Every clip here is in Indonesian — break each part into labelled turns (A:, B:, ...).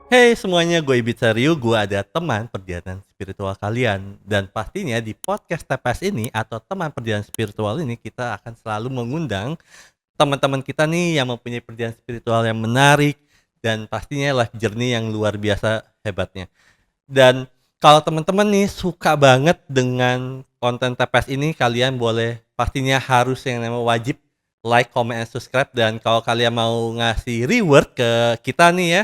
A: Hey semuanya, gue Ibitsariu, gue ada teman perjalanan spiritual kalian. Dan pastinya di podcast TPS ini atau teman perjalanan spiritual ini kita akan selalu mengundang teman-teman kita nih yang mempunyai perjalanan spiritual yang menarik dan pastinya life journey yang luar biasa hebatnya. Dan kalau teman-teman nih suka banget dengan konten TPS ini, kalian boleh pastinya harus yang namanya wajib like, comment, and subscribe. Dan kalau kalian mau ngasih reward ke kita nih ya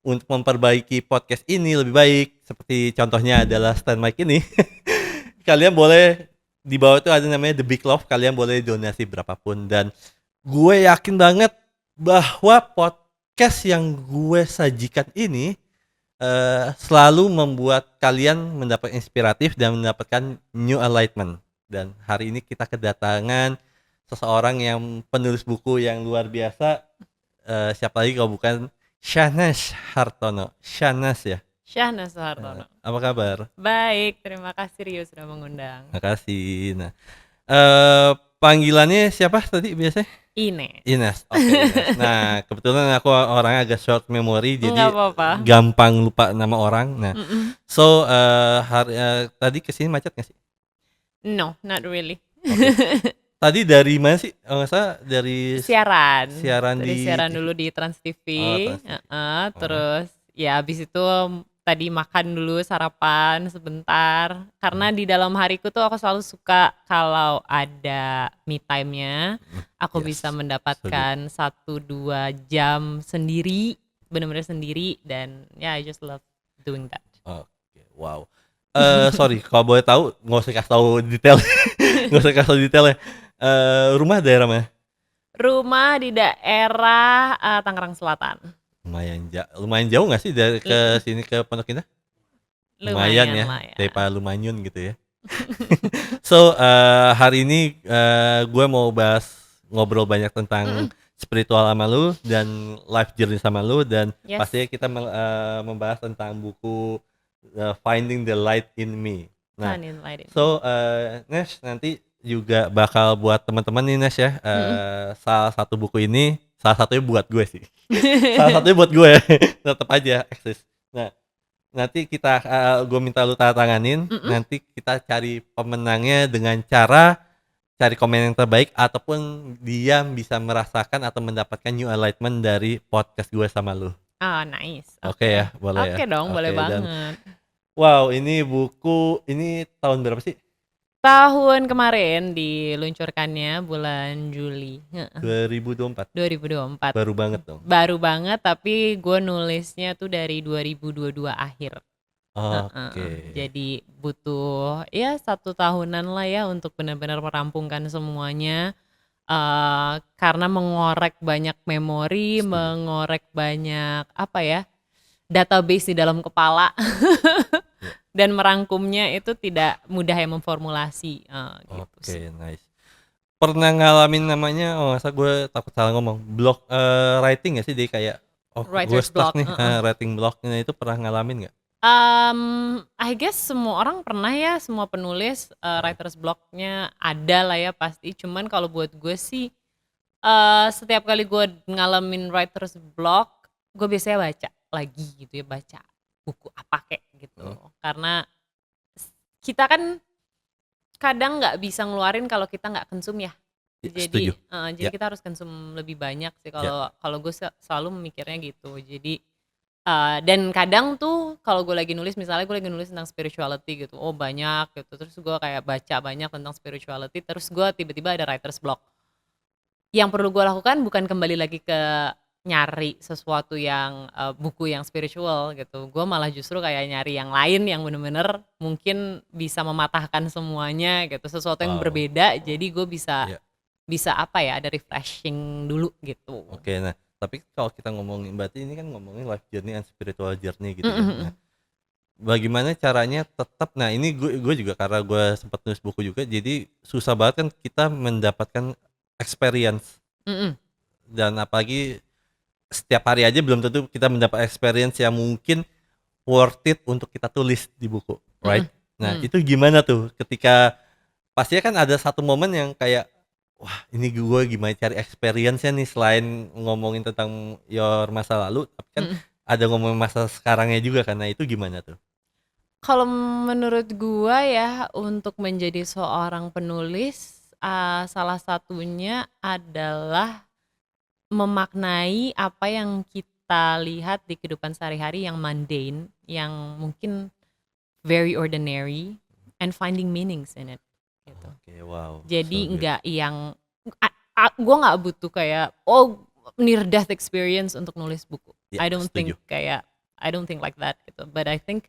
A: untuk memperbaiki podcast ini lebih baik, seperti contohnya adalah stand mic ini, kalian boleh di bawah itu ada namanya The Big Love, kalian boleh donasi berapapun. Dan gue yakin banget bahwa podcast yang gue sajikan ini selalu membuat kalian mendapat inspiratif dan mendapatkan new enlightenment. Dan hari ini kita kedatangan seseorang yang penulis buku yang luar biasa. Siapa lagi kalau bukan Syahnas Hartono. Syahnas ya.
B: Syahnas Hartono.
A: Apa kabar?
B: Baik, terima kasih Rio sudah mengundang.
A: Makasih. Nah, panggilannya siapa tadi biasanya? Ines. Oke. Ines. Nah, kebetulan aku orangnya agak short memory, jadi
B: Nggak apa-apa.
A: gampang lupa nama orang. Nah, so tadi kesini macet nggak sih?
B: No, not really.
A: Okay. Tadi dari mana sih? Nggak salah dari
B: siaran
A: di
B: siaran dulu di Trans TV. Terus ya habis itu tadi makan dulu, sarapan sebentar. Karena di dalam hariku tuh aku selalu suka kalau ada me time-nya, aku bisa mendapatkan 1-2 jam sendiri, benar-benar sendiri, dan ya I just love doing that.
A: Oke, wow. Sorry, kalau boleh tahu nggak usah kasih tahu detail, nggak usah kasih tahu detailnya. Rumah daerah mana?
B: Rumah di daerah Tangerang Selatan.
A: Lumayan jauh nggak sih dari ke sini ke Pondok Indah? Lumayan ya, daripada Lumanyun gitu ya. So hari ini gue mau ngobrol banyak tentang spiritual sama lu dan life journey sama lu, dan pastinya kita membahas tentang buku Finding the Light in Me. Nah, so Nes nanti juga bakal buat teman-teman nih Nes ya, salah satu buku ini, salah satunya buat gue sih. Salah satunya buat gue, tetap aja eksis. Nah, nanti kita gue minta lu tanda tanganin, nanti kita cari pemenangnya dengan cara cari komen yang terbaik ataupun dia bisa merasakan atau mendapatkan new enlightenment dari podcast gue sama lu.
B: Nice.
A: Oke ya, boleh ya.
B: Oke dong, boleh banget.
A: Wow, ini buku ini tahun berapa sih?
B: Tahun kemarin diluncurkannya bulan Juli.
A: 2024. Baru banget dong.
B: Baru banget, tapi gue nulisnya tuh dari 2022 akhir.
A: Oke.
B: Jadi butuh ya 1 tahunan lah ya untuk benar-benar merampungkan semuanya. Karena mengorek banyak memori, mengorek banyak database di dalam kepala. Dan merangkumnya itu tidak mudah ya memformulasi gitu.
A: Oke, nice. Pernah ngalamin namanya, gue takut salah ngomong, block writing gak sih? Dia kayak gue stuck nih, writing blocknya itu pernah ngalamin gak?
B: I guess semua orang pernah ya, semua penulis writer's blocknya ada lah ya pasti. Cuman kalau buat gue sih setiap kali gue ngalamin writer's block, gue biasanya baca lagi gitu ya, baca buku apa kayak gitu. Karena kita kan kadang nggak bisa ngeluarin kalau kita nggak konsum ya. Jadi kita harus konsum lebih banyak sih kalau gue selalu memikirnya gitu. Jadi dan kadang tuh kalau gue lagi nulis, misalnya gue lagi nulis tentang spirituality gitu, banyak gitu, terus gue kayak baca banyak tentang spirituality, terus gue tiba-tiba ada writer's block. Yang perlu gue lakukan bukan kembali lagi ke nyari sesuatu yang buku yang spiritual gitu, gue malah justru kayak nyari yang lain yang bener-bener mungkin bisa mematahkan semuanya gitu, sesuatu yang berbeda. Jadi gue bisa ada refreshing dulu gitu.
A: Oke, nah tapi kalau kita ngomongin, berarti ini kan ngomongin life journey and spiritual journey gitu kan. Nah, bagaimana caranya tetap, nah ini gue juga karena gue sempat nulis buku juga, jadi susah banget kan kita mendapatkan experience. Dan apalagi setiap hari aja belum tentu kita mendapat experience yang mungkin worth it untuk kita tulis di buku, right? Nah,
B: Hmm.
A: itu gimana tuh ketika pastinya kan ada satu momen yang kayak, wah ini gue gimana cari experience-nya nih selain ngomongin tentang your masa lalu, tapi kan
B: Mm-mm.
A: ada ngomongin masa sekarangnya juga kan. Nah, itu gimana tuh?
B: Kalau menurut gua ya untuk menjadi seorang penulis, salah satunya adalah memaknai apa yang kita lihat di kehidupan sehari-hari yang mundane, yang mungkin very ordinary and finding meanings in it, gitu.
A: Oke, wow,
B: Jadi
A: so good.
B: nggak yang gue nggak butuh kayak oh near death experience untuk nulis buku.
A: Ya,
B: I don't
A: setuju.
B: think kayak I don't think like that gitu. But I think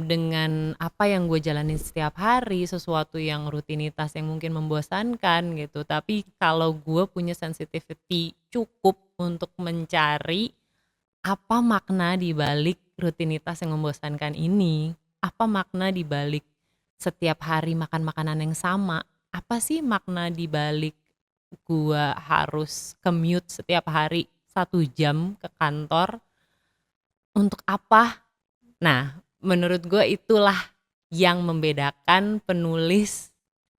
B: dengan apa yang gue jalanin setiap hari, sesuatu yang rutinitas yang mungkin membosankan gitu. Tapi kalau gue punya sensitivity cukup untuk mencari apa makna di balik rutinitas yang membosankan ini, apa makna di balik setiap hari makan makanan yang sama, apa sih makna di balik gua harus commute setiap hari 1 jam ke kantor, untuk apa? Nah, menurut gua itulah yang membedakan penulis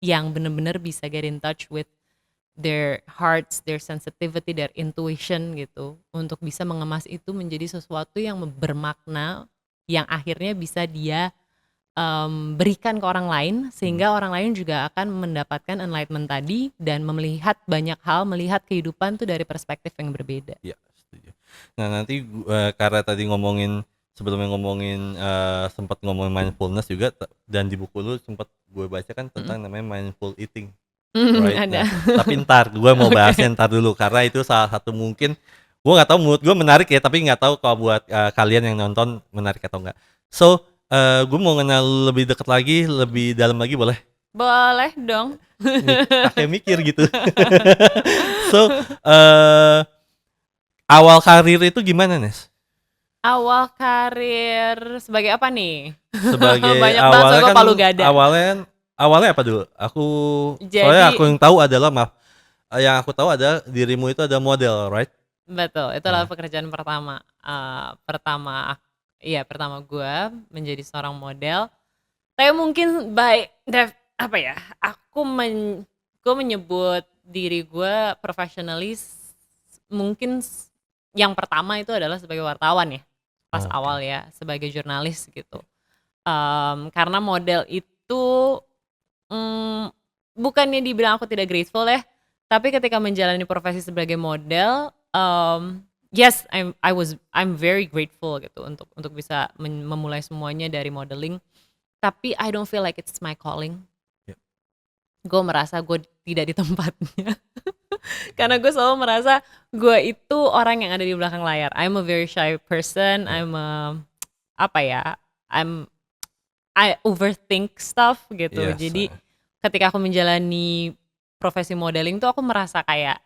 B: yang bener-bener bisa get in touch with their hearts, their sensitivity, their intuition gitu, untuk bisa mengemas itu menjadi sesuatu yang bermakna, yang akhirnya bisa dia berikan ke orang lain,
A: Mhm.
B: sehingga orang lain juga akan mendapatkan enlightenment tadi dan melihat banyak hal, melihat kehidupan tuh dari perspektif yang berbeda.
A: Iya, setuju. Nah, nanti karena tadi ngomongin sebelumnya ngomongin, sempet ngomongin mindfulness juga dan di buku lu sempet gue baca kan
B: Mhm.
A: tentang namanya mindful eating,
B: Mhm,
A: right?
B: ada.
A: Nah, tapi entar gue mau
B: Oke.
A: bahasnya entar dulu karena itu salah satu mungkin gue nggak tahu menurut gue menarik ya, tapi nggak tahu kalau buat, kalian yang nonton menarik atau enggak. So, gue mau kenal lebih dekat lagi,
B: Mhm.
A: lebih dalam lagi boleh?
B: Boleh dong.
A: Kakek mikir gitu. So, eee, awal karir itu gimana, Nes?
B: Awal karir sebagai apa nih?
A: Sebagai
B: Banyak banget
A: awalnya
B: soalnya
A: kan
B: gue palu gada.
A: awalnya apa dulu? Soalnya
B: Jadi
A: aku yang tahu adalah yang aku tahu adalah dirimu itu ada model, right?
B: betul, itu adalah
A: Nah,
B: pekerjaan pertama, iya pertama gue menjadi seorang model. Tapi mungkin apa ya, gue menyebut diri gue professionalis mungkin yang pertama itu adalah sebagai wartawan ya, pas
A: oke.
B: awal ya, sebagai jurnalis gitu.
A: Ya,
B: Karena model itu, mmm, bukannya dibilang aku tidak grateful ya, tapi ketika menjalani profesi sebagai model, yes, I'm very grateful gitu untuk bisa memulai semuanya dari modeling, tapi I don't feel like it's my calling.
A: ya,
B: Gue merasa gue tidak di tempatnya, karena gue selalu merasa gue itu orang yang ada di belakang layar. I'm a very shy person,
A: ya,
B: apa ya, I'm I overthink stuff gitu.
A: yes,
B: Jadi ketika aku menjalani profesi modeling tuh aku merasa kayak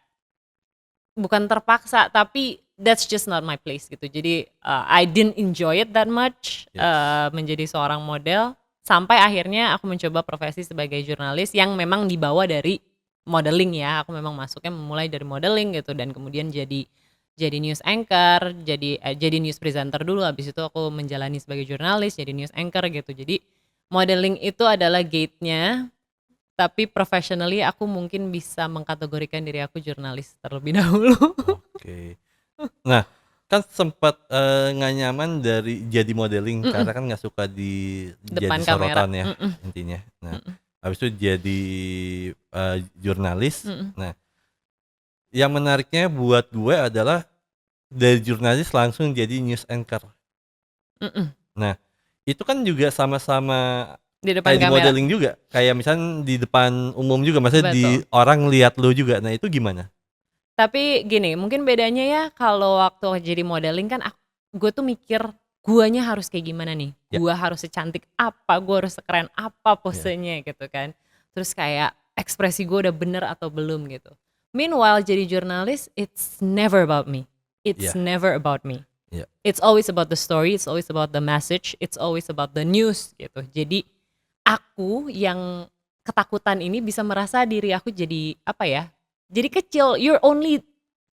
B: bukan terpaksa, tapi that's just not my place gitu. Jadi, I didn't enjoy it that much,
A: yes.
B: menjadi seorang model, sampai akhirnya aku mencoba profesi sebagai jurnalis yang memang dibawa dari modeling ya. Aku memang masuknya memulai dari modeling gitu dan kemudian jadi news anchor, jadi news presenter dulu, habis itu aku menjalani sebagai jurnalis, jadi news anchor gitu. Jadi modeling itu adalah gate-nya, tapi professionally aku mungkin bisa mengkategorikan diri aku jurnalis terlebih dahulu.
A: Oke. Nah, kan sempat, nggak nyaman dari jadi modeling
B: Mhm,
A: karena kan nggak suka jadi
B: depan kamera,
A: sorotan ya,
B: mhm,
A: intinya. Nah,
B: mhm,
A: habis itu jadi, jurnalis.
B: mhm,
A: Nah, yang menariknya buat gue adalah dari jurnalis langsung jadi news anchor.
B: mhm,
A: Nah, itu kan juga sama-sama
B: di depan
A: kayak di
B: kamera,
A: modeling juga, kayak misalnya di depan umum juga, maksudnya di
B: betul.
A: orang lihat lu juga. Nah, itu gimana?
B: Tapi gini, mungkin bedanya ya kalau waktu jadi modeling kan gue tuh mikir, guanya harus kayak gimana nih,
A: Ya,
B: gua harus secantik apa, gua harus sekeren apa
A: ya,
B: posenya gitu kan. Terus kayak ekspresi gue udah bener atau belum gitu. Meanwhile jadi jurnalis, it's never about me, it's
A: ya,
B: never about me.
A: ya,
B: It's always about the story, it's always about the message, it's always about the news gitu. Jadi aku yang ketakutan ini bisa merasa diri aku jadi apa ya? Jadi kecil, you're only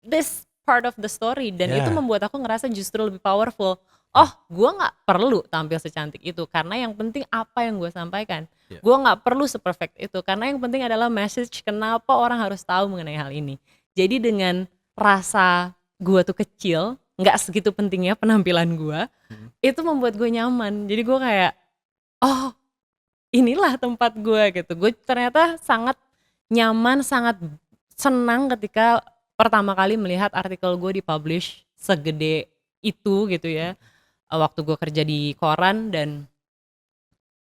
B: this part of the story dan itu
A: ya,
B: membuat aku ngerasa justru lebih powerful. oh gue nggak perlu tampil secantik itu karena yang penting apa yang gue sampaikan.
A: Iya.
B: Gue nggak perlu seperfect itu karena yang penting adalah message kenapa orang harus tahu mengenai hal ini. Jadi dengan rasa gue tuh kecil, nggak segitu pentingnya penampilan gue, itu membuat gue nyaman. Jadi gue kayak, oh inilah tempat gue gitu. Gue ternyata sangat nyaman, sangat senang ketika pertama kali melihat artikel gue dipublish segede itu gitu ya. Waktu gue kerja di koran dan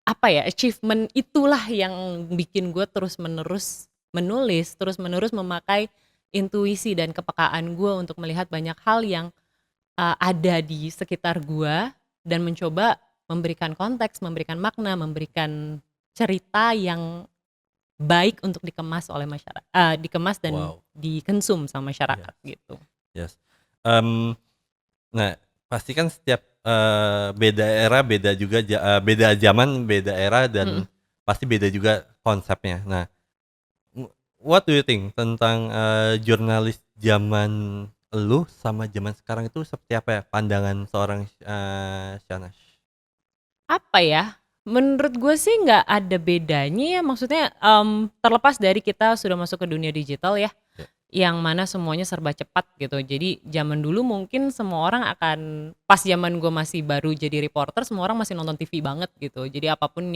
B: apa ya, achievement itulah yang bikin gue terus menerus menulis, terus menerus memakai intuisi dan kepekaan gue untuk melihat banyak hal yang ada di sekitar gue dan mencoba memberikan konteks, memberikan makna, memberikan cerita yang baik untuk dikemas oleh masyarakat, dikemas dan
A: Wow.
B: dikonsum sama masyarakat gitu.
A: Yes. Nah, pasti kan setiap beda era, beda juga beda zaman, beda era, dan pasti beda juga konsepnya. Nah, what do you think tentang jurnalis zaman lu sama zaman sekarang itu seperti apa ya pandangan seorang Shanash?
B: Apa ya, menurut gue sih nggak ada bedanya ya, maksudnya terlepas dari kita sudah masuk ke dunia digital ya, yang mana semuanya serba cepat gitu. Jadi zaman dulu mungkin semua orang akan, pas zaman gue masih baru jadi reporter, semua orang masih nonton TV banget gitu. Jadi apapun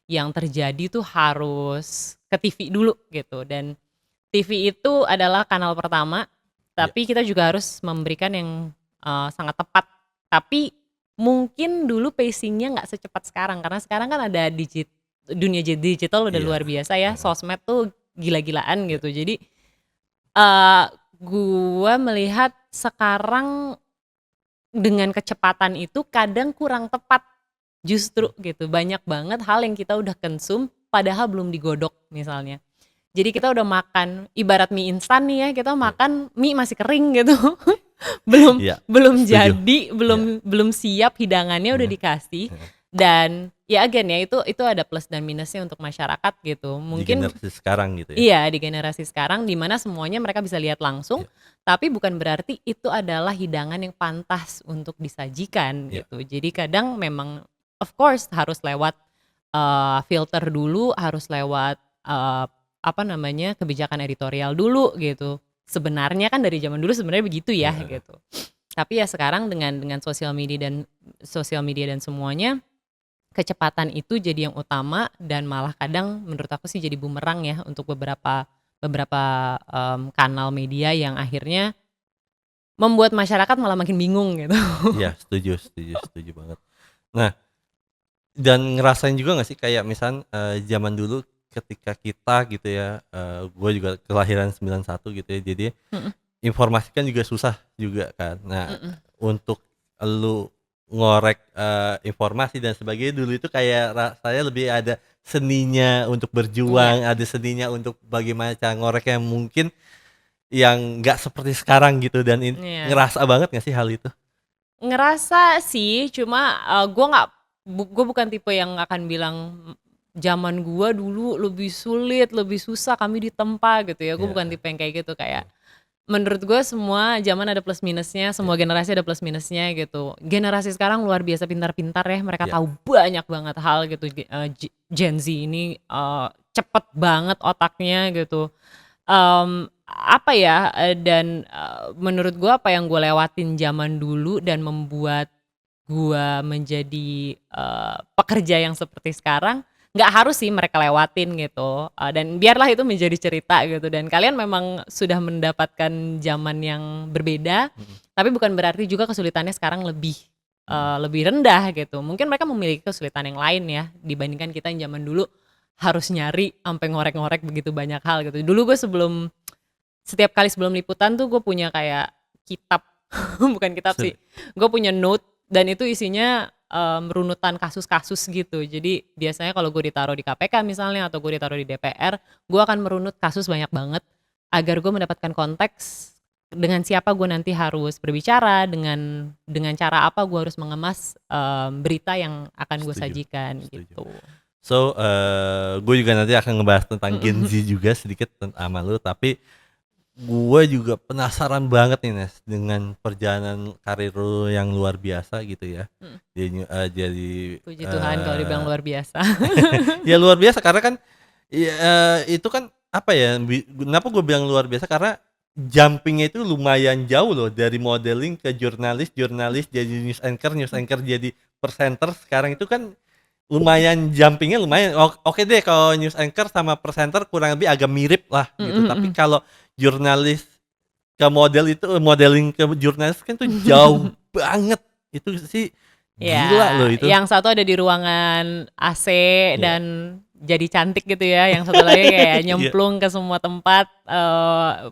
B: yang terjadi tuh harus ke TV dulu gitu. Dan TV itu adalah kanal pertama, tapi kita juga harus memberikan yang sangat tepat. Tapi mungkin dulu pacingnya nggak secepat sekarang karena sekarang kan ada dunia digital udah luar biasa ya, sosmed tuh gila-gilaan gitu. Jadi gue melihat sekarang dengan kecepatan itu kadang kurang tepat justru gitu. Banyak banget hal yang kita udah konsum padahal belum digodok misalnya. Jadi kita udah makan ibarat mie instan nih ya, kita makan mie masih kering gitu. belum belum
A: setuju.
B: jadi, belum siap, hidangannya udah dikasih. Dan ya again ya, itu ada plus dan minusnya untuk masyarakat gitu.
A: Di
B: Mungkin
A: generasi sekarang gitu ya.
B: iya, di generasi sekarang di mana semuanya mereka bisa lihat langsung, tapi bukan berarti itu adalah hidangan yang pantas untuk disajikan gitu. Jadi kadang memang of course harus lewat filter dulu, harus lewat kebijakan editorial dulu gitu. Sebenarnya kan dari zaman dulu sebenarnya begitu ya gitu. Tapi ya sekarang dengan sosial media dan semuanya, kecepatan itu jadi yang utama dan malah kadang menurut aku sih jadi bumerang ya untuk beberapa kanal media yang akhirnya membuat masyarakat malah makin bingung gitu.
A: Iya, setuju banget. Nah, dan ngerasain juga nggak sih kayak misal zaman dulu ketika kita gitu ya, gue juga kelahiran 91 gitu ya, jadi informasi kan juga susah juga kan. Nah, untuk lu ngorek informasi dan sebagainya dulu itu kayak rasanya lebih ada seninya untuk berjuang, ada seninya untuk bagaimana cara ngorek yang mungkin yang nggak seperti sekarang gitu, dan ngerasa banget nggak sih hal itu?
B: Ngerasa sih, cuma gue bukan tipe yang akan bilang zaman gue dulu lebih sulit, lebih susah, kami ditempa gitu ya. Gue bukan tipe yang kayak gitu. Kayak menurut gue semua zaman ada plus minusnya, semua generasi ada plus minusnya gitu. Generasi sekarang luar biasa pintar-pintar ya, mereka tahu banyak banget hal gitu. Gen Z ini cepet banget otaknya gitu. Dan menurut gue apa yang gue lewatin zaman dulu dan membuat gue menjadi pekerja yang seperti sekarang, nggak harus sih mereka lewatin gitu. Dan biarlah itu menjadi cerita gitu. Dan kalian memang sudah mendapatkan zaman yang berbeda, tapi bukan berarti juga kesulitannya sekarang lebih rendah gitu. Mungkin mereka memiliki kesulitan yang lain ya dibandingkan kita yang zaman dulu harus nyari sampai ngorek-ngorek begitu banyak hal gitu. Dulu gue setiap kali sebelum liputan tuh gue punya kayak kitab, bukan kitab sih, gue punya note dan itu isinya runutan kasus-kasus gitu. Jadi biasanya kalau gue ditaruh di KPK misalnya atau gue ditaruh di DPR, gue akan merunut kasus banyak banget agar gue mendapatkan konteks dengan siapa gue nanti harus berbicara, dengan cara apa gue harus mengemas berita yang akan gue sajikan gitu.
A: So, gue juga nanti akan ngebahas tentang Gen Z juga sedikit sama lu, tapi gue juga penasaran banget nih Nes dengan perjalanan karir lu yang luar biasa gitu ya.
B: Mhm.
A: Jadi
B: Puji Tuhan kalau dibilang luar biasa.
A: ya luar biasa karena kan ya, itu kan apa ya? Kenapa gue bilang luar biasa karena jumpingnya itu lumayan jauh loh dari modeling ke jurnalis, jurnalis jadi news anchor jadi presenter. Sekarang itu kan lumayan jumpingnya lumayan. Oke deh kalau news anchor sama presenter kurang lebih agak mirip lah gitu.
B: Mhm
A: Tapi
B: mhm.
A: kalau jurnalis ke model itu modeling ke jurnalis kan tuh jauh banget. Itu sih
B: Ya,
A: gila loh itu.
B: yang satu ada di ruangan AC
A: Iya.
B: dan jadi cantik gitu ya, yang satu lagi kayak
A: Iya.
B: nyemplung ke semua tempat,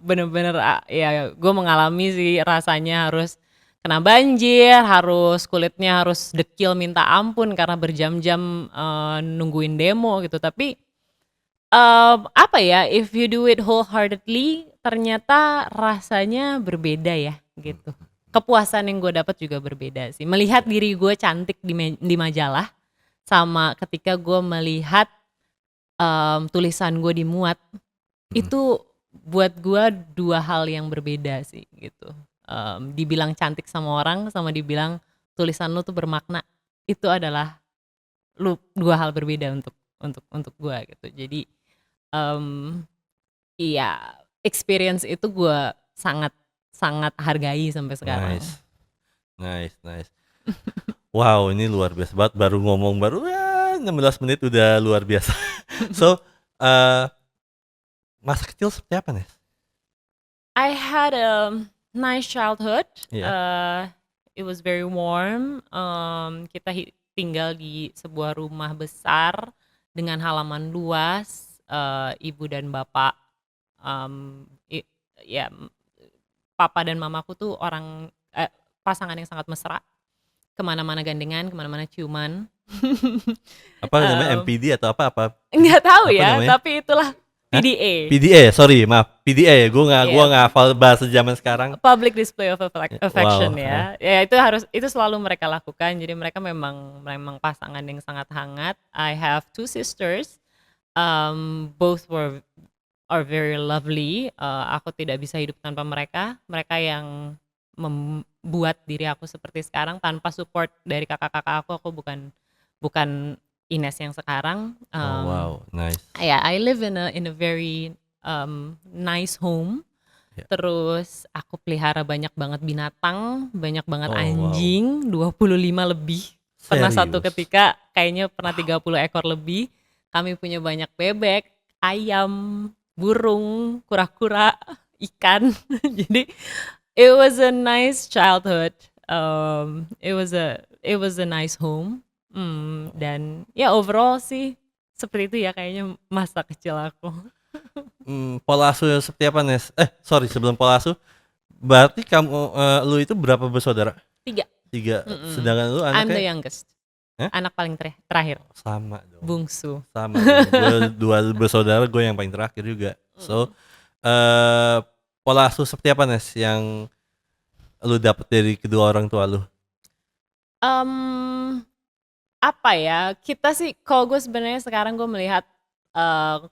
B: bener-bener, ya gue mengalami sih rasanya harus kena banjir, harus kulitnya harus dekil minta ampun karena berjam-jam, nungguin demo gitu. Tapi, apa ya, if you do it wholeheartedly ternyata rasanya berbeda ya, gitu. Kepuasan yang gue dapat juga berbeda sih. Melihat diri gue cantik di majalah, sama ketika gue melihat, tulisan gue dimuat,
A: Mhm.
B: itu buat gue 2 hal yang berbeda sih gitu. Dibilang cantik sama orang, sama dibilang tulisan lu tuh bermakna, itu adalah 2 hal berbeda untuk gue gitu. Jadi, mmm, iya, experience itu gue sangat sangat hargai sampai sekarang.
A: Nice. Nice, nice. Wow, ini luar biasa banget baru ngomong baru ya 16 menit udah luar biasa. So, eee, masa kecil seperti apa, Nes?
B: I had a nice childhood.
A: Iya.
B: Uh, it was very warm. Kita tinggal di sebuah rumah besar dengan halaman luas. Ibu dan bapak, um, i- ya papa dan mamaku tuh pasangan yang sangat mesra. Kemana-mana gandengan, kemana-mana ciuman.
A: Apa namanya
B: Um,
A: MPD atau apa itu?
B: nggak tahu
A: Apa
B: ya,
A: namanya?
B: tapi itulah
A: Hah?
B: PDA.
A: PDA, sorry maaf, PDA ya, gua
B: Ya,
A: nggak hafal bahasa zaman sekarang.
B: public display of
A: Wow,
B: affection ya. Ya itu selalu mereka lakukan. Jadi mereka memang memang pasangan yang sangat hangat. I have 2 sisters. Both are very lovely. Aku tidak bisa hidup tanpa mereka. Mereka yang membuat diri aku seperti sekarang. Tanpa support dari kakak-kakak aku bukan bukan Ines yang sekarang.
A: oh wow, nice.
B: Yeah, I live in a very nice home.
A: Ya.
B: Terus aku pelihara banyak banget binatang, banyak banget
A: Oh wow,
B: anjing, 25 lebih. Pernah satu
A: serius?
B: ketika kayaknya pernah
A: Wow.
B: 30 ekor lebih. Kami punya banyak bebek, ayam, burung, kura-kura, ikan. Jadi it was a nice childhood. It was a nice home. Dan ya overall sih seperti itu ya kayaknya masa kecil aku.
A: Pola asuh seperti apa, Nes? Sorry sebelum pola asuh, berarti kamu, lu itu berapa bersaudara?
B: 3.
A: 3.
B: Mm-mm.
A: Sedangkan lu
B: I'm the
A: anaknya?
B: youngest.
A: Hah?
B: Anak paling terakhir,
A: Sama dong.
B: bungsu.
A: Sama dong, gue 2 bersaudara, gue yang paling terakhir juga. So,
B: Mm.
A: eee, pola asuh seperti apa, Nes, yang lu dapet dari kedua orang tua lu?
B: Mmm, apa ya, kita sih kalau gue sebenarnya sekarang gue melihat,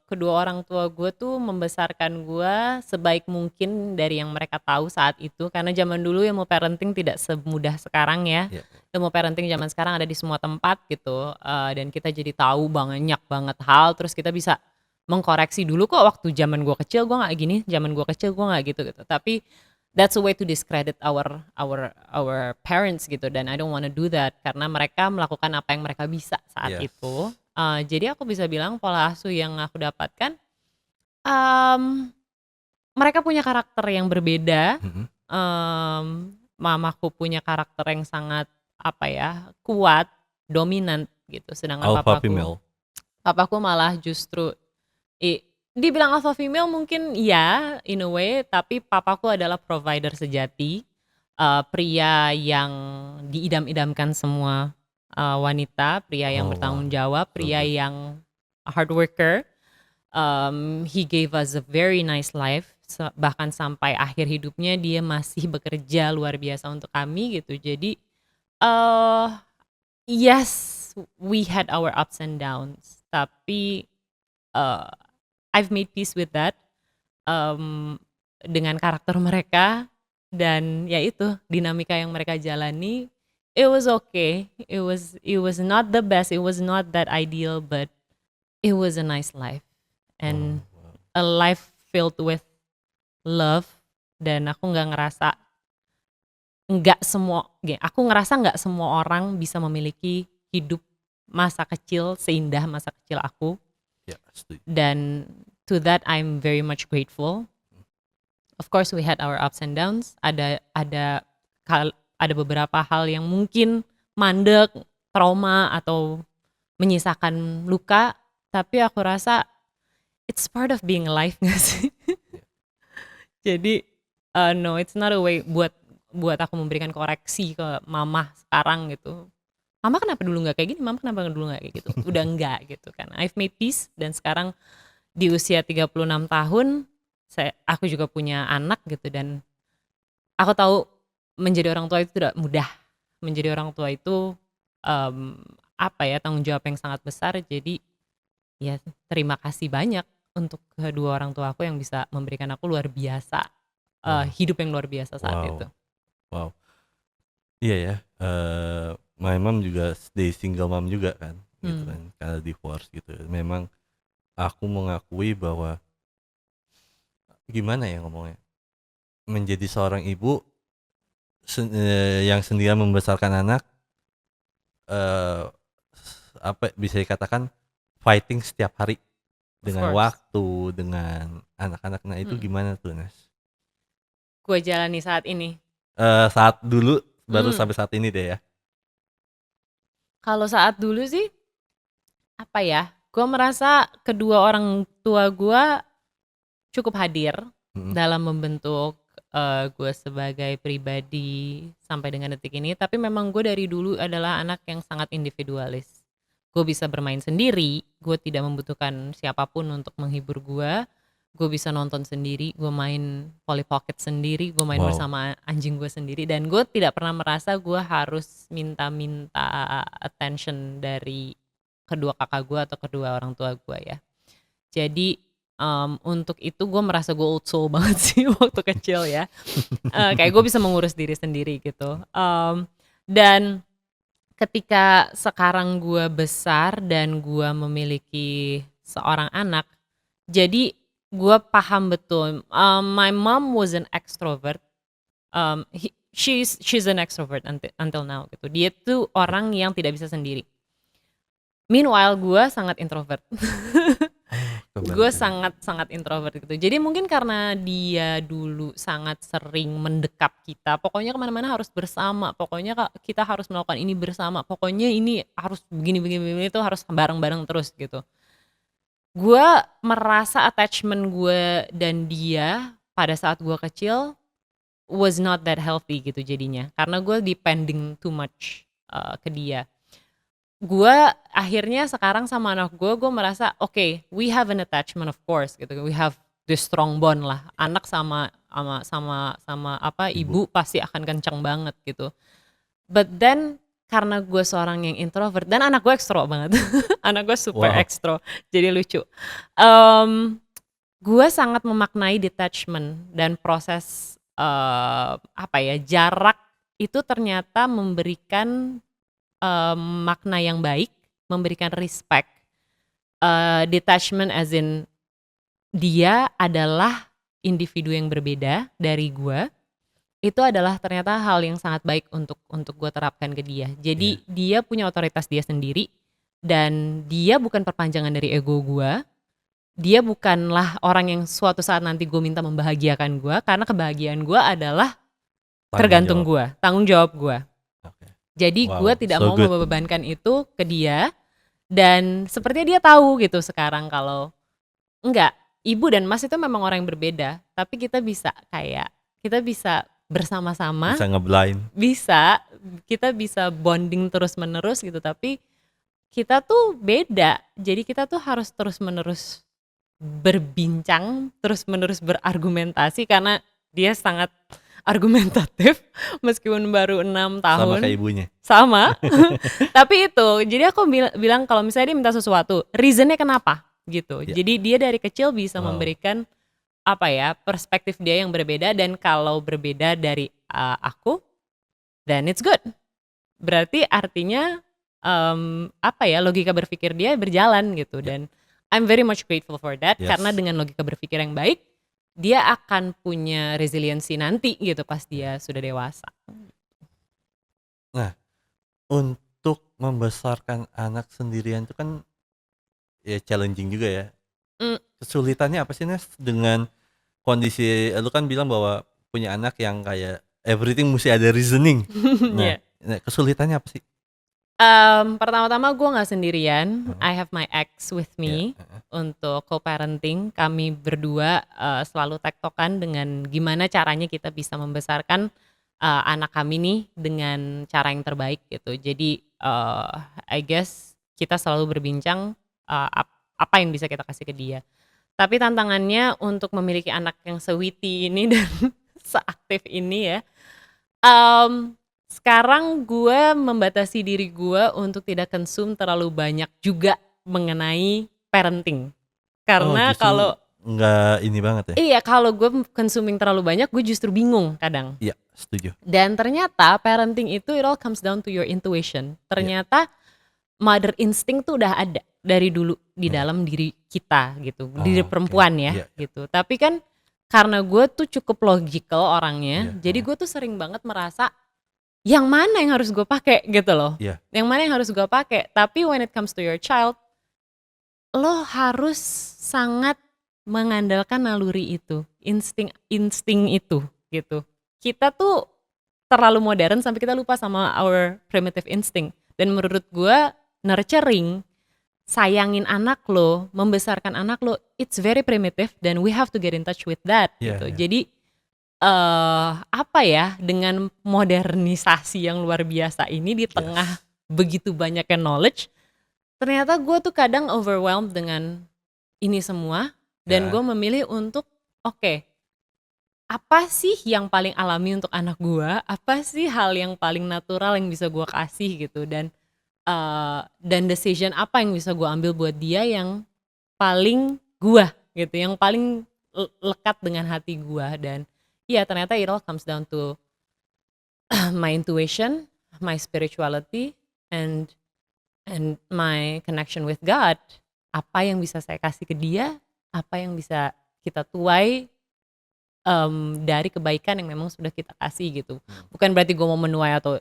B: kedua orang tua gue tuh membesarkan gue sebaik mungkin dari yang mereka tahu saat itu. Karena zaman dulu ilmu parenting tidak semudah sekarang ya.
A: Ya.
B: Ilmu parenting zaman sekarang ada di semua tempat gitu, dan kita jadi tahu banyak banget hal, terus kita bisa mengkoreksi. Dulu kok waktu zaman gue kecil gue nggak gini, zaman gue kecil gue nggak gitu tapi that's a way to discredit our parents gitu, dan I don't wanna do that karena mereka melakukan apa yang mereka bisa saat
A: Yes.
B: itu. Jadi aku bisa bilang pola asuh yang aku dapatkan, mmm, mereka punya karakter yang berbeda.
A: Mhm.
B: Mamaku punya karakter yang sangat, apa ya, kuat, dominan gitu, sedangkan
A: Alpha
B: papaku
A: female.
B: papaku malah justru dibilang alpha female mungkin ya, in a way, tapi papaku adalah provider sejati, pria yang diidam-idamkan semua, wanita, pria yang
A: Oh wow,
B: bertanggung jawab,
A: so
B: pria
A: good.
B: yang hard worker. He gave us a very nice life, bahkan sampai akhir hidupnya dia masih bekerja luar biasa untuk kami gitu. Jadi, uh, yes, we had our ups and downs, tapi, uh, I've made peace with that. Um, dengan karakter mereka dan ya itu dinamika yang mereka jalani. It was okay. It was not the best. It was not that ideal, but it was a nice life and
A: Wow.
B: a life filled with love. Dan aku aku ngerasa nggak semua orang bisa memiliki hidup masa kecil seindah masa kecil aku.
A: Ya, setuju.
B: Dan to that I'm very much grateful. Of course we had our ups and downs. Ada beberapa hal yang mungkin mandek, trauma atau menyisakan luka, tapi aku rasa it's part of being alive nggak sih? Jadi no, it's not a way buat aku memberikan koreksi ke mama sekarang gitu. Mama kenapa dulu nggak kayak gini? Mama kenapa dulu nggak kayak gitu? Udah enggak gitu kan. I've made peace dan sekarang di usia 36 tahun aku juga punya anak gitu dan aku tahu menjadi orang tua itu tidak mudah. Menjadi orang tua itu tanggung jawab yang sangat besar. Jadi ya terima kasih banyak untuk kedua orang tua aku yang bisa memberikan aku luar biasa hidup yang luar biasa saat itu.
A: Wow. Iya ya. My mom juga single mom juga kan, gitu kan, karena divorce gitu. Memang aku mengakui bahwa gimana ya ngomongnya, menjadi seorang ibu yang sendirian membesarkan anak, bisa dikatakan fighting setiap hari dengan waktu, dengan anak-anak. Nah itu gimana tuh Nes?
B: Gue jalani saat ini.
A: Saat dulu baru sampai saat ini deh ya.
B: Kalau saat dulu sih gue merasa kedua orang tua gue cukup hadir dalam membentuk gue sebagai pribadi sampai dengan detik ini. Tapi memang gue dari dulu adalah anak yang sangat individualis. Gue bisa bermain sendiri, gue tidak membutuhkan siapapun untuk menghibur gue. Gue bisa nonton sendiri, gue main Polly Pocket sendiri, gue main bersama anjing gue sendiri. Dan gue tidak pernah merasa gue harus minta attention dari kedua kakak gue atau kedua orang tua gue ya. Jadi untuk itu gue merasa gue old soul banget sih waktu kecil ya. Kayak gue bisa mengurus diri sendiri gitu. Dan ketika sekarang gue besar dan gue memiliki seorang anak, jadi gue paham betul. My mom was an extrovert. She's an extrovert until now gitu. Dia tuh orang yang tidak bisa sendiri. Meanwhile gue sangat introvert. Gue sangat introvert gitu. Jadi mungkin karena dia dulu sangat sering mendekap kita. Pokoknya kemana-mana harus bersama. Pokoknya kita harus melakukan ini bersama. Pokoknya ini harus begini itu harus bareng-bareng terus gitu. Gue merasa attachment gue dan dia pada saat gue kecil was not that healthy gitu jadinya. Karena gue depending too much ke dia. Gue akhirnya sekarang sama anak gue merasa okay, we have an attachment of course gitu. We have this strong bond lah. Anak sama ibu pasti akan kencang banget gitu. But then karena gue seorang yang introvert dan anak gue ekstro banget. Anak gue super ekstro. Jadi lucu. Gue sangat memaknai detachment dan proses jarak itu ternyata memberikan makna yang baik, memberikan respect. Detachment as in dia adalah individu yang berbeda dari gue. Itu adalah ternyata hal yang sangat baik untuk gue terapkan ke dia. Jadi dia punya otoritas dia sendiri dan dia bukan perpanjangan dari ego gue. Dia bukanlah orang yang suatu saat nanti gue minta membahagiakan gue, karena kebahagiaan gue adalah tergantung gue, tanggung jawab gue. Jadi gue tidak mau membebankan itu ke dia. Dan sepertinya dia tahu gitu sekarang kalau enggak, ibu dan mas itu memang orang yang berbeda. Tapi kita bisa bersama-sama.
A: Bisa ngeblind.
B: Kita bisa bonding terus menerus gitu. Tapi kita tuh beda. Jadi kita tuh harus terus menerus berbincang, terus menerus berargumentasi. Karena dia sangat argumentatif meskipun baru 6 tahun.
A: Sama kayak ibunya.
B: Sama. Tapi itu, jadi aku bilang kalau misalnya dia minta sesuatu, reasonnya kenapa gitu. Jadi dia dari kecil bisa memberikan apa ya, perspektif dia yang berbeda, dan kalau berbeda dari aku, then it's good. Berarti artinya apa ya, logika berpikir dia berjalan gitu,
A: Ya.
B: dan I'm very much grateful for that, karena
A: Yes.
B: dengan logika berpikir yang baik, dia akan punya resiliensi nanti gitu pas dia sudah dewasa.
A: Nah, untuk membesarkan anak sendirian itu kan ya challenging juga ya.
B: Mm,
A: Kesulitannya apa sih, Nes, dengan kondisi lu kan bilang bahwa punya anak yang kayak everything mesti ada reasoning. Nah,
B: yeah.
A: kesulitannya apa sih?
B: Pertama-tama gue nggak sendirian,
A: Heeh.
B: I have my ex with
A: Ya,
B: me
A: heeh.
B: untuk co-parenting. Kami berdua selalu tektokan dengan gimana caranya kita bisa membesarkan anak kami nih dengan cara yang terbaik gitu. Jadi I guess kita selalu berbincang apa yang bisa kita kasih ke dia. Tapi tantangannya untuk memiliki anak yang sewiti ini dan seaktif ini ya, sekarang gue membatasi diri gue untuk tidak consume terlalu banyak juga mengenai parenting.
A: Oh,
B: Karena
A: justru
B: kalau
A: nggak ini banget ya?
B: iya, kalau gue consuming terlalu banyak, gue justru bingung kadang.
A: Iya, setuju.
B: Dan ternyata parenting itu it all comes down to your intuition.
A: Iya.
B: Ternyata mother instinct tuh udah ada dari dulu di
A: Iya.
B: dalam diri kita gitu,
A: Oh,
B: diri
A: oke.
B: perempuan ya
A: Iya, iya.
B: gitu. Tapi kan karena gue tuh cukup logical orangnya,
A: Iya,
B: jadi
A: heeh.
B: gue tuh sering banget merasa yang mana yang harus gue pakai gitu loh.
A: Iya.
B: Yang mana yang harus gue pakai. Tapi when it comes to your child, lo harus sangat mengandalkan naluri itu, insting itu gitu. Kita tuh terlalu modern sampai kita lupa sama our primitive instinct. Dan menurut gue nurturing, sayangin anak lo, membesarkan anak lo, it's very primitive dan we have to get in touch with that
A: Iya,
B: gitu.
A: iya.
B: Jadi apa ya, dengan modernisasi yang luar biasa ini di tengah
A: Yes.
B: begitu banyaknya knowledge, ternyata gue tuh kadang overwhelmed dengan ini semua, dan
A: Ya.
B: gue memilih untuk oke, apa sih yang paling alami untuk anak gue, apa sih hal yang paling natural yang bisa gue kasih gitu, dan decision apa yang bisa gue ambil buat dia yang paling gue gitu, yang paling lekat dengan hati gue. Dan ya ternyata it all comes down to my intuition, my spirituality, and my connection with God. Apa yang bisa saya kasih ke dia, apa yang bisa kita tuai dari kebaikan yang memang sudah kita kasih gitu. Bukan berarti gue mau menuai atau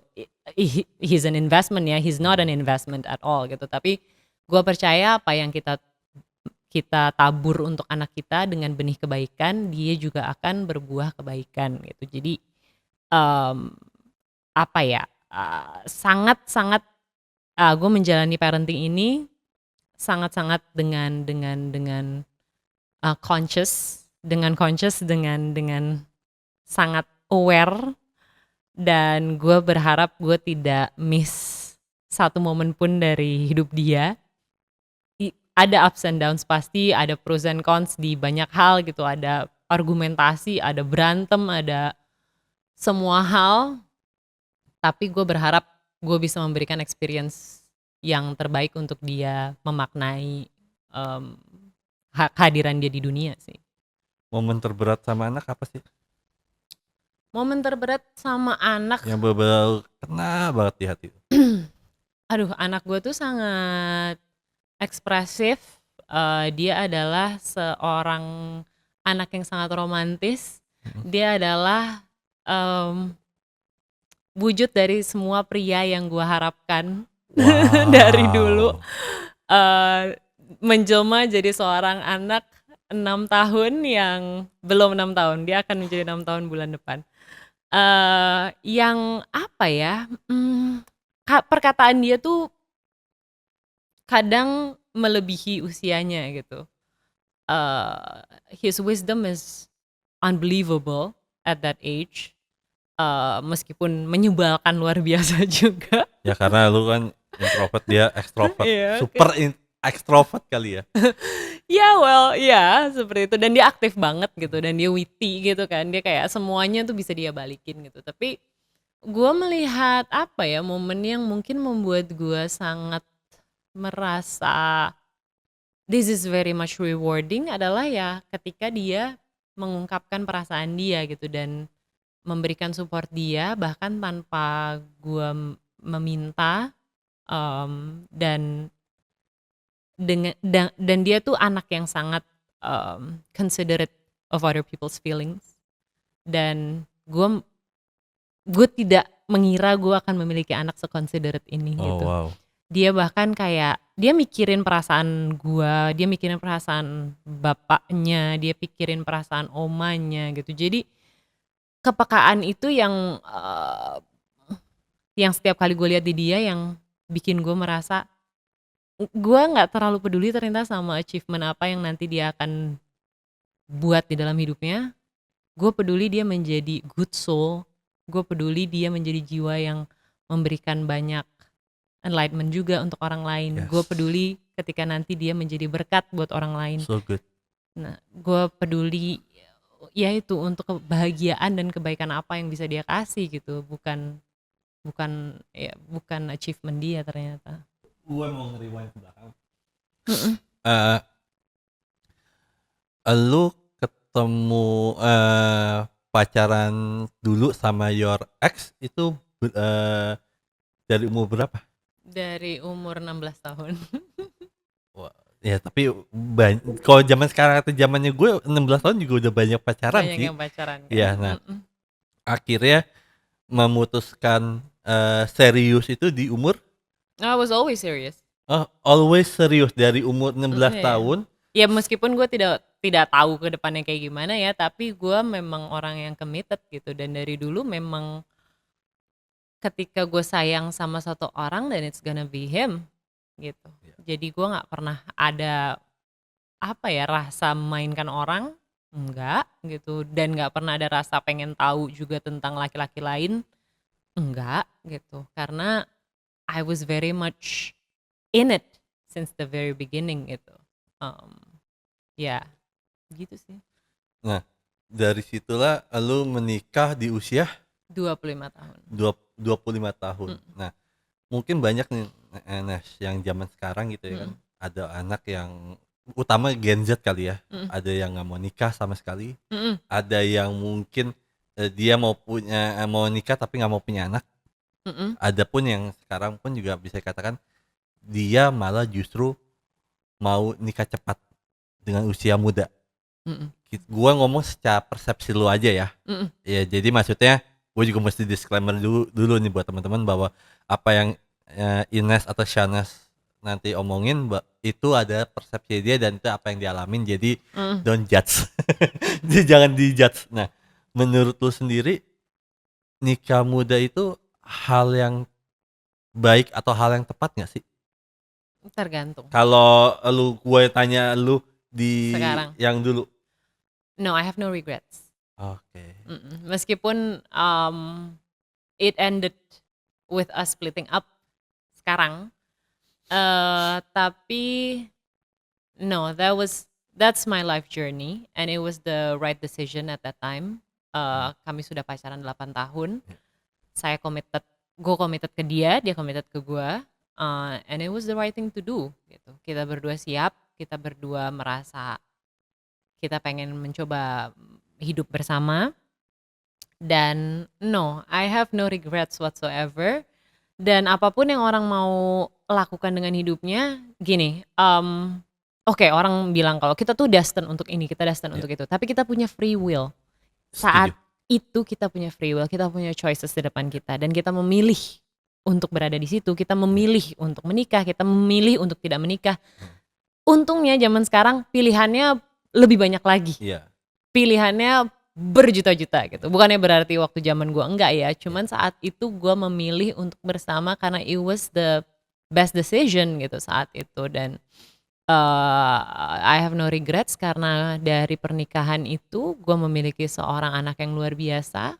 B: he's an investment ya, he's not an investment at all gitu. Tapi gue percaya apa yang kita tabur untuk anak kita dengan benih kebaikan, dia juga akan berbuah kebaikan gitu. Jadi apa ya, sangat-sangat gue menjalani parenting ini sangat-sangat dengan conscious, dengan sangat aware, dan gue berharap gue tidak miss satu momen pun dari hidup dia. Ada ups and downs pasti, ada pros and cons di banyak hal gitu, ada argumentasi, ada berantem, ada semua hal. Tapi gue berharap gue bisa memberikan experience yang terbaik untuk dia memaknai kehadiran dia di dunia sih.
A: Momen terberat sama anak apa sih?
B: Momen terberat sama anak,
A: Yang bener-bener kena banget di hati.
B: aduh, anak gue tuh sangat ekspresif. Dia adalah seorang anak yang sangat romantis. Dia adalah wujud dari semua pria yang gue harapkan.
A: Wow.
B: Dari dulu menjelma jadi seorang anak 6 tahun yang belum 6 tahun, dia akan menjadi 6 tahun bulan depan. Yang apa ya, perkataan dia tuh kadang melebihi usianya gitu. His wisdom is unbelievable at that age. Meskipun menyebalkan luar biasa juga.
A: Ya karena lu kan introvert, dia extrovert.
B: Iya,
A: Super extrovert kali ya.
B: Ya well, ya seperti itu. Dan dia aktif banget gitu, dan dia witty gitu kan. Dia kayak semuanya tuh bisa dia balikin gitu. Tapi gue melihat apa ya, momen yang mungkin membuat gue sangat merasa this is very much rewarding adalah ya ketika dia mengungkapkan perasaan dia gitu dan memberikan support dia bahkan tanpa gue meminta, dan dan dia tuh anak yang sangat, considerate of other people's feelings dan gue tidak mengira gue akan memiliki anak se-considerate ini
A: Oh
B: gitu.
A: wow.
B: Dia bahkan kayak dia mikirin perasaan gua, dia mikirin perasaan bapaknya, dia pikirin perasaan omanya gitu. Jadi kepekaan itu yang setiap kali gue lihat di dia yang bikin gue merasa gue nggak terlalu peduli ternyata sama achievement apa yang nanti dia akan buat di dalam hidupnya. Gue peduli dia menjadi good soul. Gue peduli dia menjadi jiwa yang memberikan banyak enlightenment juga untuk orang lain. Gue
A: Yes.
B: peduli ketika nanti dia menjadi berkat buat orang lain.
A: So good.
B: Nah, gue peduli ya itu untuk kebahagiaan dan kebaikan apa yang bisa dia kasih gitu, bukan bukan achievement dia ternyata.
A: Gue mau nge-rewind ke belakang.
B: Mm-mm.
A: Lu ketemu pacaran dulu sama your ex itu dari umur berapa?
B: Dari umur 16 tahun.
A: Wah, ya tapi kalau zaman sekarang atau zamannya gue 16 tahun juga udah banyak pacaran
B: Banyak
A: sih.
B: yang pacaran kan.
A: Iya, nah akhirnya memutuskan serius itu di umur
B: I was always serious.
A: always serius dari umur 16
B: Iya.
A: tahun.
B: Ya meskipun gue tidak tahu ke depannya kayak gimana ya, tapi gue memang orang yang committed gitu dan dari dulu memang ketika gue sayang sama satu orang dan it's gonna be him gitu.
A: Iya.
B: Jadi gue nggak pernah ada apa ya rasa mainkan orang, enggak gitu, dan nggak pernah ada rasa pengen tahu juga tentang laki-laki lain, enggak gitu. Karena I was very much in it since the very beginning gitu. Ya gitu sih.
A: Nah, dari situlah lu menikah di usia
B: 25 tahun.
A: 25 tahun. Nah, mungkin banyak nih Nes yang zaman sekarang gitu ya kan. Ada anak yang utama Gen Z kali ya. Ada yang nggak mau nikah sama sekali. Ada yang mungkin dia mau nikah tapi nggak mau punya anak. Ada pun yang sekarang pun juga bisa dikatakan dia malah justru mau nikah cepat dengan usia muda. Gua ngomong secara persepsi lu aja ya. Ya jadi maksudnya gue juga mesti disclaimer dulu nih buat teman-teman bahwa apa yang Ines atau Shanas nanti omongin itu ada persepsi dia dan itu apa yang dialamin, jadi don't judge. Jangan dijudge. Nah, menurut lu sendiri nikah muda itu hal yang baik atau hal yang tepat nggak sih?
B: Tergantung.
A: Kalau gue tanya lu di
B: Sekarang.
A: yang dulu.
B: No, I have no regrets.
A: Oke.
B: Meskipun it ended with us splitting up sekarang, tapi no, that's my life journey and it was the right decision at that time. Kami sudah pacaran 8 tahun. Gue committed ke dia committed ke gue, and it was the right thing to do gitu. Kita berdua siap, kita berdua merasa kita pengen mencoba hidup bersama dan no, I have no regrets whatsoever. Dan apapun yang orang mau lakukan dengan hidupnya, gini, oke, orang bilang kalau kita tuh destined untuk ini, kita destined untuk itu, tapi kita punya free will. Saat itu kita punya free will, kita punya choices di depan kita dan kita memilih untuk berada di situ, kita memilih untuk menikah, kita memilih untuk tidak menikah. Untungnya zaman sekarang pilihannya lebih banyak lagi. Pilihannya berjuta-juta gitu. Bukannya berarti waktu zaman gue enggak ya, cuman saat itu gue memilih untuk bersama karena it was the best decision gitu saat itu. Dan I have no regrets karena dari pernikahan itu gue memiliki seorang anak yang luar biasa.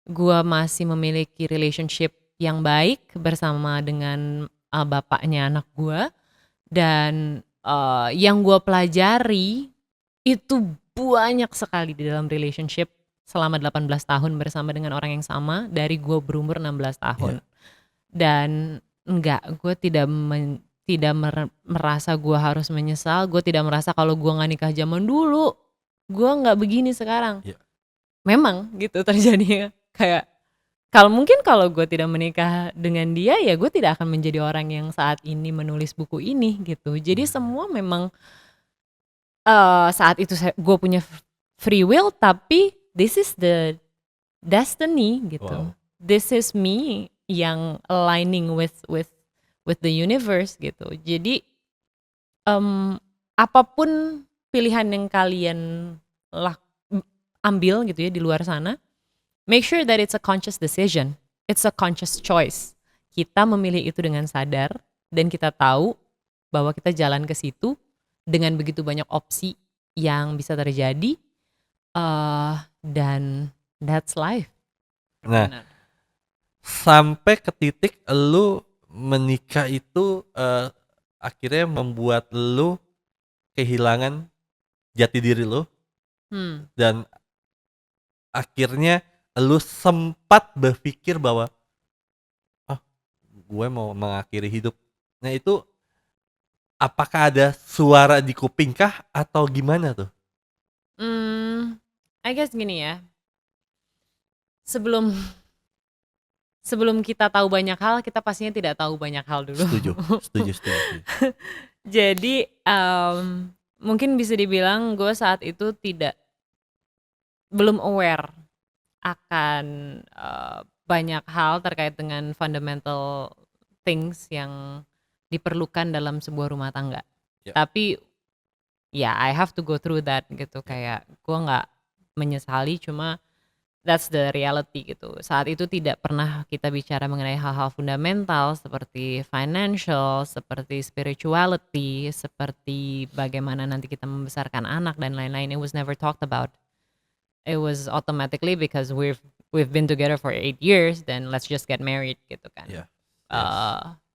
B: Gue masih memiliki relationship yang baik bersama dengan bapaknya anak gue. Dan yang gue pelajari itu banyak sekali di dalam relationship selama 18 tahun bersama dengan orang yang sama dari gue berumur 16 tahun. Dan gue tidak merasa gue harus menyesal, gue tidak merasa kalau gue gak nikah zaman dulu gue nggak begini sekarang.
A: Iya.
B: Memang gitu terjadinya. Kayak kalau gue tidak menikah dengan dia, ya gue tidak akan menjadi orang yang saat ini menulis buku ini gitu. Jadi semua memang saat itu gue punya free will, tapi this is the destiny gitu.
A: Wow.
B: This is me yang aligning with the universe gitu. Jadi apapun pilihan yang kalian ambil gitu ya di luar sana, make sure that it's a conscious decision. It's a conscious choice. Kita memilih itu dengan sadar dan kita tahu bahwa kita jalan ke situ dengan begitu banyak opsi yang bisa terjadi, dan that's life.
A: Nah,
B: Benar.
A: sampai ke titik lu menikah itu akhirnya membuat lu kehilangan jati diri lu dan akhirnya lu sempat berpikir bahwa gue mau mengakhiri hidup. Nah itu apakah ada suara di kuping kah atau gimana tuh?
B: I guess gini ya. Sebelum kita tahu banyak hal, kita pastinya tidak tahu banyak hal dulu.
A: Setuju.
B: Jadi mungkin bisa dibilang gue saat itu belum aware akan banyak hal terkait dengan fundamental things yang diperlukan dalam sebuah rumah tangga.
A: Yeah.
B: Tapi ya I have to go through that gitu. Kayak gue nggak menyesali, cuma that's the reality gitu. Saat itu tidak pernah kita bicara mengenai hal-hal fundamental seperti financial, seperti spirituality, seperti bagaimana nanti kita membesarkan anak dan lain-lain. It was never talked about. It was automatically because we've been together for 8 years, then let's just get married gitu kan.
A: Yeah.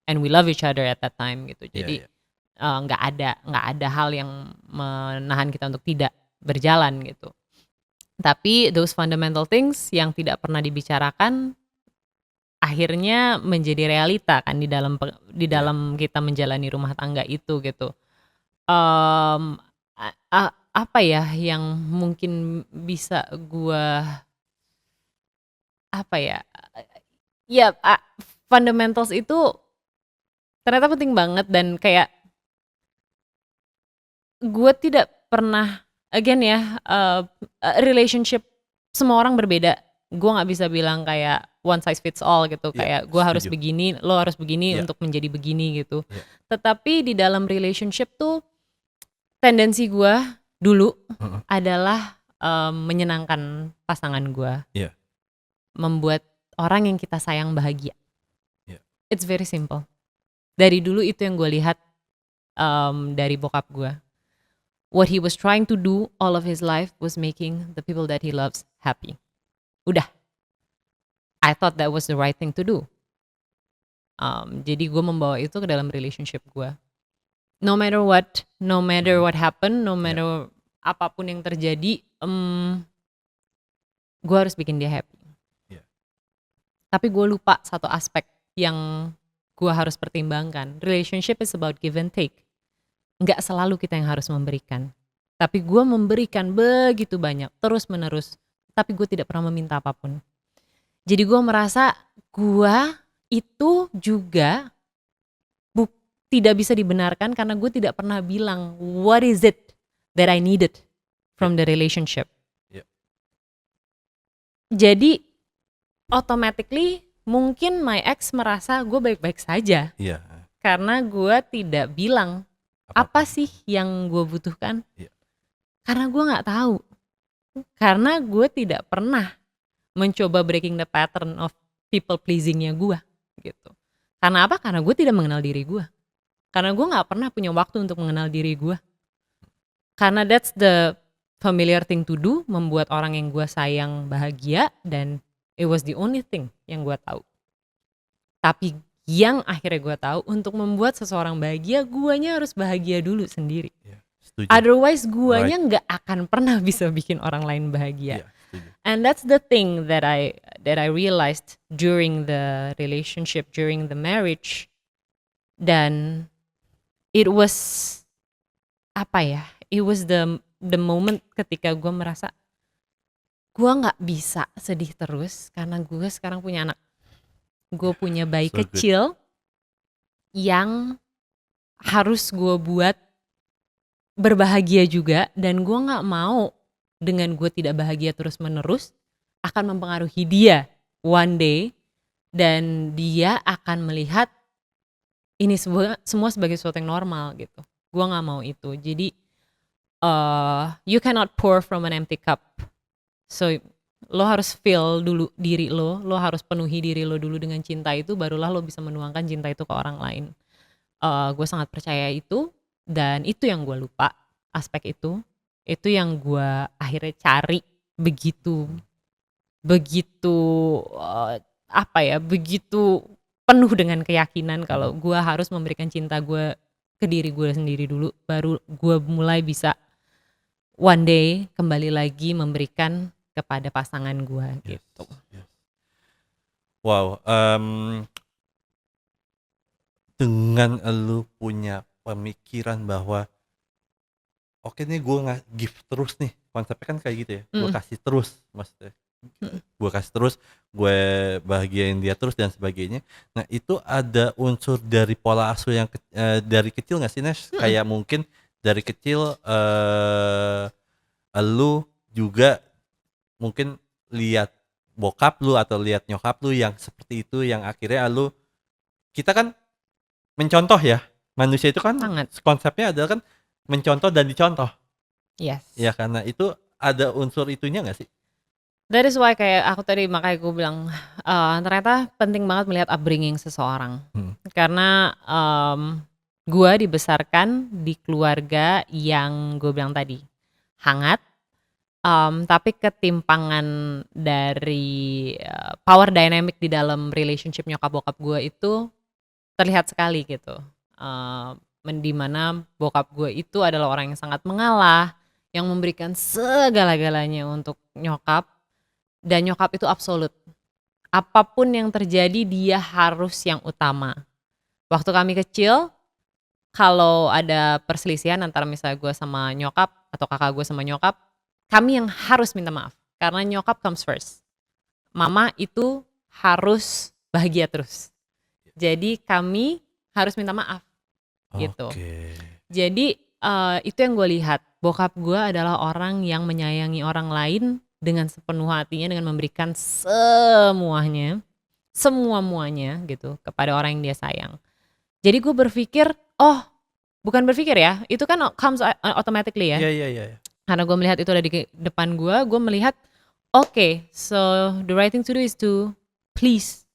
B: And we love each other at that time gitu. Jadi
A: Yeah.
B: nggak ada hal yang menahan kita untuk tidak berjalan gitu. Tapi those fundamental things yang tidak pernah dibicarakan akhirnya menjadi realita kan di dalam kita menjalani rumah tangga itu gitu. Apa ya yang mungkin bisa gua fundamentals itu ternyata penting banget, dan kayak gue tidak pernah, again ya, relationship semua orang berbeda. Gue nggak bisa bilang kayak one size fits all gitu. Kayak gue harus begini, lo harus begini untuk menjadi begini gitu. Tetapi di dalam relationship tuh tendensi gue dulu adalah menyenangkan pasangan gue, membuat orang yang kita sayang bahagia. It's very simple. Dari dulu itu yang gue lihat dari bokap gue. What he was trying to do all of his life was making the people that he loves happy. Udah. I thought that was the right thing to do. Jadi gue membawa itu ke dalam relationship gue. No matter what happened, no matter apapun yang terjadi, gue harus bikin dia happy. Tapi gue lupa satu aspek yang gue harus pertimbangkan. Relationship is about give and take. Nggak selalu kita yang harus memberikan. Tapi gue memberikan begitu banyak, terus menerus. Tapi gue tidak pernah meminta apapun. Jadi gue merasa gue itu juga tidak bisa dibenarkan karena gue tidak pernah bilang what is it that I needed from the relationship. Jadi automatically mungkin my ex merasa gue baik-baik saja. Karena gue tidak bilang apa sih yang gue butuhkan. Karena gue gak tahu. Karena gue tidak pernah mencoba breaking the pattern of people pleasingnya gue gitu. Karena apa? Karena gue tidak mengenal diri gue. Karena gue gak pernah punya waktu untuk mengenal diri gue. Karena that's the familiar thing to do, membuat orang yang gue sayang bahagia, dan it was the only thing yang gue tahu. Tapi yang akhirnya gue tahu, untuk membuat seseorang bahagia, guanya harus bahagia dulu sendiri. Otherwise guanya nggak akan pernah bisa bikin orang lain bahagia. And that's the thing that I realized during the relationship, during the marriage. Dan it was it was the the moment ketika gue merasa gue nggak bisa sedih terus karena gue sekarang punya anak. Gue punya bayi
A: So good.
B: kecil yang harus gue buat berbahagia juga, dan gue nggak mau dengan gue tidak bahagia terus menerus akan mempengaruhi dia one day, dan dia akan melihat ini semua sebagai sesuatu yang normal gitu. Gue nggak mau itu. Jadi you cannot pour from an empty cup. So lo harus fill dulu diri lo harus penuhi diri lo dulu dengan cinta itu, barulah lo bisa menuangkan cinta itu ke orang lain. Gue sangat percaya itu, dan itu yang gue lupa, aspek itu yang gue akhirnya cari begitu begitu penuh dengan keyakinan kalau gue harus memberikan cinta gue ke diri gue sendiri dulu, baru gue mulai bisa one day kembali lagi memberikan kepada pasangan gue gitu.
A: Yes. Wow, dengan lu punya pemikiran bahwa oke nih gue nggak give terus nih, konsepnya kan kayak gitu ya, gue kasih terus maksudnya, gue kasih terus, gue bahagiain dia terus dan sebagainya. Nah itu ada unsur dari pola asuh yang dari kecil nggak sih, Nes? Kayak mungkin dari kecil lu juga mungkin lihat bokap lu atau lihat nyokap lu yang seperti itu, yang akhirnya lu, kita kan mencontoh ya, manusia itu kan
B: Sangat.
A: konsepnya adalah kan mencontoh dan dicontoh.
B: Yes.
A: Ya karena itu ada unsur itunya nggak sih?
B: That is why kayak aku tadi, makanya gue bilang ternyata penting banget melihat upbringing seseorang. Karena gue dibesarkan di keluarga yang gue bilang tadi hangat, tapi ketimpangan dari power dynamic di dalam relationship nyokap bokap gue itu terlihat sekali gitu. Di mana bokap gue itu adalah orang yang sangat mengalah, yang memberikan segala-galanya untuk nyokap, dan nyokap itu absolut. Apapun yang terjadi dia harus yang utama. Waktu kami kecil, kalau ada perselisihan antara misalnya gue sama nyokap atau kakak gue sama nyokap, kami yang harus minta maaf karena nyokap comes first. Mama itu harus bahagia terus. Jadi kami harus minta maaf gitu. Jadi itu yang gue lihat. Bokap gue adalah orang yang menyayangi orang lain dengan sepenuh hatinya, dengan memberikan semuanya gitu kepada orang yang dia sayang. Jadi gue berpikir, bukan berpikir ya, itu kan comes automatically ya.
A: Iya.
B: Karena gue melihat itu ada di depan gue melihat, okay, so the right thing to do is to please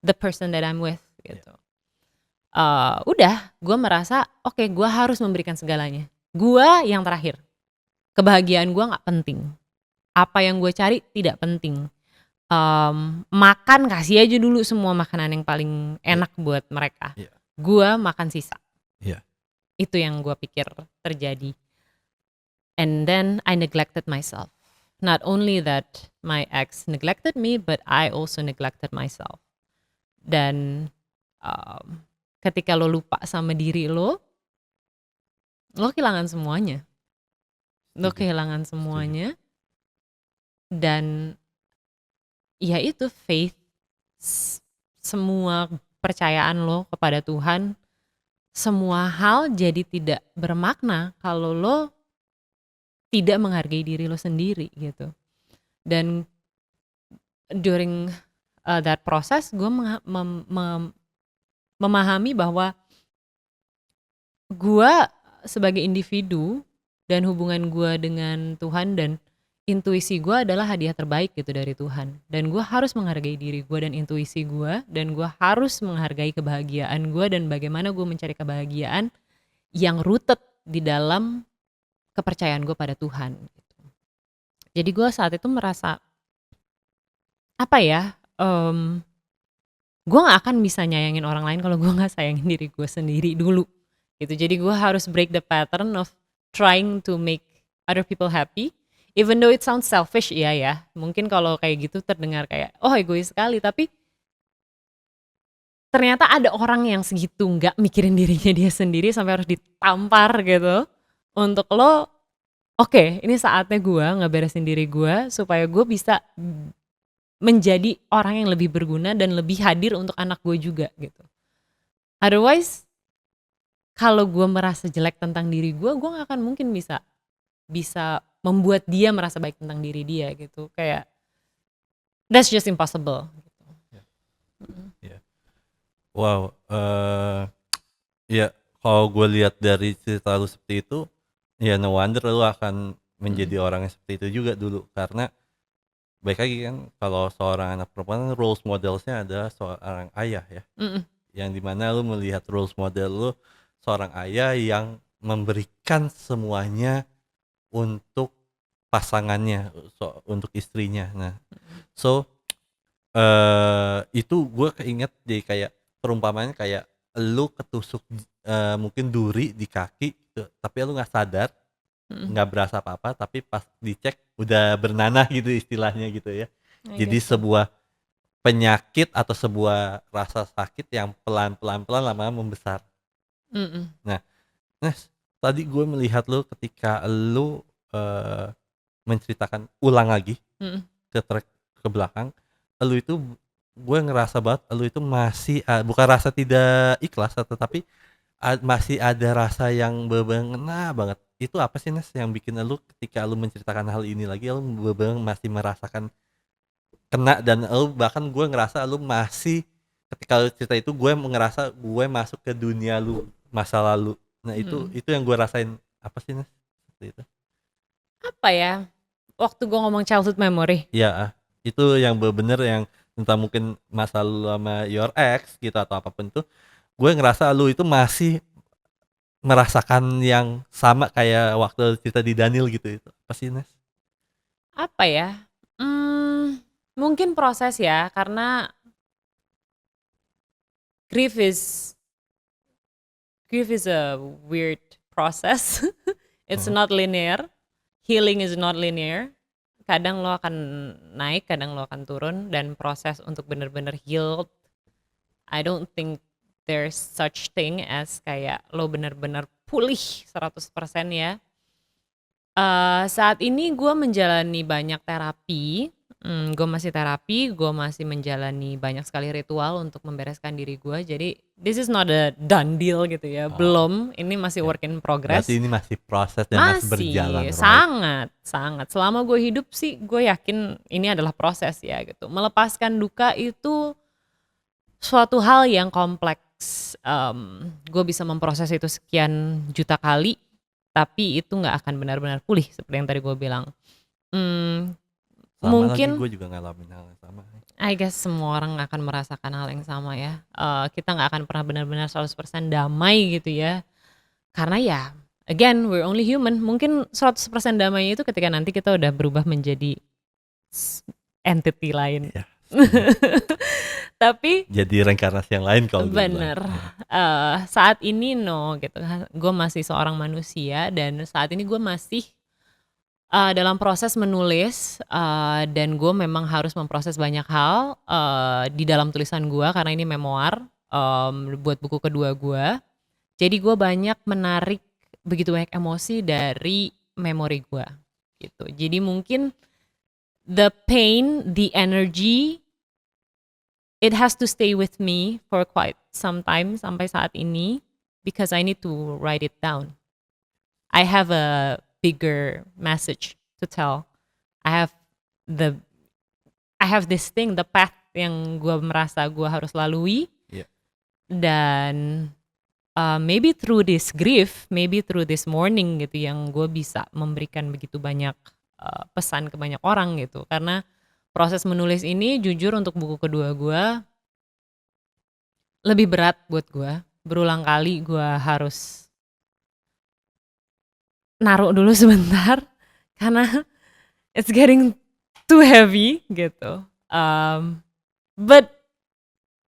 B: the person that I'm with gitu. Udah, gue merasa okay, gue harus memberikan segalanya. Gue yang terakhir. Kebahagiaan gue gak penting. Apa yang gue cari tidak penting. Makan kasih aja dulu semua makanan yang paling enak buat mereka. Gue makan sisa. Itu yang gue pikir terjadi. And then I neglected myself. Not only that my ex neglected me, but I also neglected myself. Dan ketika lo lupa sama diri lo kehilangan semuanya. Lo kehilangan semuanya. Dan ya itu faith, semua percayaan lo kepada Tuhan, semua hal jadi tidak bermakna kalau lo tidak menghargai diri lo sendiri gitu. Dan during that process gue memahami bahwa gue sebagai individu dan hubungan gue dengan Tuhan dan intuisi gue adalah hadiah terbaik gitu dari Tuhan. Dan gue harus menghargai diri gue dan intuisi gue, dan gue harus menghargai kebahagiaan gue dan bagaimana gue mencari kebahagiaan yang rooted di dalam kepercayaan gue pada Tuhan gitu. Jadi gue saat itu merasa gue gak akan bisa nyayangin orang lain kalau gue gak sayangin diri gue sendiri dulu gitu. Jadi gue harus break the pattern of trying to make other people happy, even though it sounds selfish. Iya ya, mungkin kalau kayak gitu terdengar kayak egois sekali, tapi ternyata ada orang yang segitu gak mikirin dirinya dia sendiri sampai harus ditampar gitu untuk lo oke, ini saatnya gue ngeberesin diri gue supaya gue bisa menjadi orang yang lebih berguna dan lebih hadir untuk anak gue juga gitu. Otherwise, kalau gue merasa jelek tentang diri gue gak akan mungkin bisa membuat dia merasa baik tentang diri dia gitu. Kayak that's just impossible.
A: Ya. Ya. Wow, ya kalau gue lihat dari cerita lu seperti itu, ya no wonder lu akan menjadi orang yang seperti itu juga dulu, karena baik lagi kan kalau seorang anak perempuan role modelsnya adalah seorang ayah ya,
B: Mm-mm.
A: yang dimana lu melihat role model lu seorang ayah yang memberikan semuanya untuk pasangannya, untuk istrinya. Nah, so itu gue keinget jadi kayak perumpamannya kayak lu ketusuk mungkin duri di kaki gitu, tapi lu nggak sadar,
B: Mm-mm.
A: nggak berasa apa-apa, tapi pas dicek udah bernanah gitu istilahnya gitu ya.
B: I
A: Jadi
B: guess so.
A: sebuah penyakit atau sebuah rasa sakit yang pelan-pelan lama-lama membesar.
B: Mm-mm.
A: Nah, Nes, tadi gue melihat lu ketika lu menceritakan ulang lagi
B: Mm-mm.
A: ke track ke belakang, lu itu gue ngerasa banget lu itu masih bukan rasa tidak ikhlas, tetapi masih ada rasa yang ngena banget. Itu apa sih, Nes, yang bikin lu ketika lu menceritakan hal ini lagi lu masih merasakan kena, dan lu bahkan gue ngerasa lu masih ketika lu cerita itu gue ngerasa gue masuk ke dunia lu masa lalu. Nah,
B: Mm-mm.
A: itu yang gue rasain. Apa sih, Nes? Seperti itu.
B: Apa ya? Waktu gue ngomong childhood memory.
A: Iya, itu yang bener-bener yang tentang mungkin masa lalu sama your ex gitu atau apapun itu, gue ngerasa lu itu masih merasakan yang sama kayak waktu cerita di Daniel gitu. Itu apa sih, Nes?
B: Apa ya? Mungkin proses ya, karena grief is grief is a weird process. It's
A: Hmm.
B: not linear. Healing is not linear. Kadang lo akan naik, kadang lo akan turun, dan proses untuk bener-bener heal, I don't think there's such thing as kayak lo bener-bener pulih 100% ya. Saat ini gue menjalani banyak terapi, gue masih terapi, gue masih menjalani banyak sekali ritual untuk membereskan diri gue. Jadi this is not a done deal gitu ya,
A: Oh,
B: belum. Ini masih
A: ya.
B: work in
A: Berarti
B: progress.
A: ini masih proses dan masih berjalan,
B: Masih,
A: right?
B: sangat, sangat. Selama gue hidup sih, gue yakin ini adalah proses ya gitu. Melepaskan duka itu suatu hal yang kompleks. Gue bisa memproses itu sekian juta kali, tapi itu nggak akan benar-benar pulih seperti yang tadi gue bilang. Hmm,
A: Sama lagi
B: Mungkin,
A: gue juga ngalamin hal yang sama.
B: I guess semua orang akan merasakan hal yang sama ya. Kita nggak akan pernah benar-benar 100% damai gitu ya. Karena ya, again, we're only human. Mungkin 100% damai itu ketika nanti kita udah berubah menjadi entity lain.
A: Iya, setuju.
B: Tapi
A: Jadi reinkarnasi yang lain kalau gue bilang.
B: bener, saat ini no gitu, gue masih seorang manusia dan saat ini gue masih dalam proses menulis, dan gue memang harus memproses banyak hal di dalam tulisan gue karena ini memoir, buat buku kedua gue. Jadi gue banyak menarik begitu banyak emosi dari memori gue gitu. Jadi mungkin the pain, the energy, it has to stay with me for quite some time sampai saat ini because I need to write it down. I have a bigger message to tell. I have the I have this thing, the path yang gue merasa gue harus lalui,
A: Iya.
B: dan maybe through this grief, maybe through this mourning gitu yang gue bisa memberikan begitu banyak pesan ke banyak orang gitu. Karena proses menulis ini jujur untuk buku kedua gue lebih berat buat gue. Berulang kali gue harus naruh dulu sebentar karena it's getting too heavy gitu. But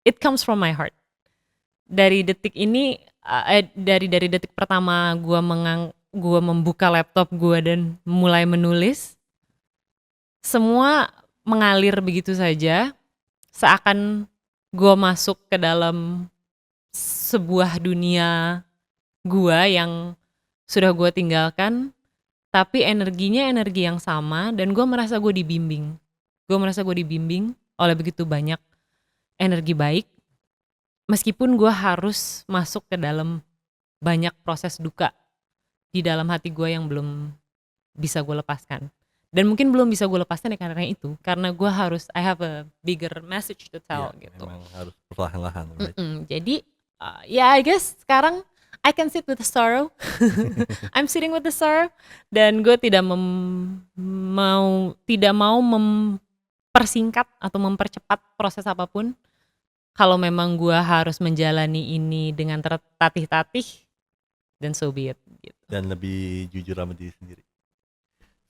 B: it comes from my heart. Dari detik ini, dari detik pertama gue membuka laptop gue dan mulai menulis, semua mengalir begitu saja, seakan gue masuk ke dalam sebuah dunia gue yang sudah gue tinggalkan, tapi energinya energi yang sama dan gue merasa gue dibimbing. Gue merasa gue dibimbing oleh begitu banyak energi baik, meskipun gue harus masuk ke dalam banyak proses duka di dalam hati gue yang belum bisa gue lepaskan. Dan mungkin belum bisa gue lepaskan ya karena itu, karena gue harus, I have a bigger message to
A: Iya,
B: tell gitu.
A: memang harus perlahan-lahan, right?
B: Jadi ya I guess sekarang I can sit with the sorrow. I'm sitting with the sorrow dan gue tidak mau mempersingkat atau mempercepat proses apapun. Kalau memang gue harus menjalani ini dengan tertatih-tatih, then so be it gitu.
A: Dan lebih jujur sama diri sendiri.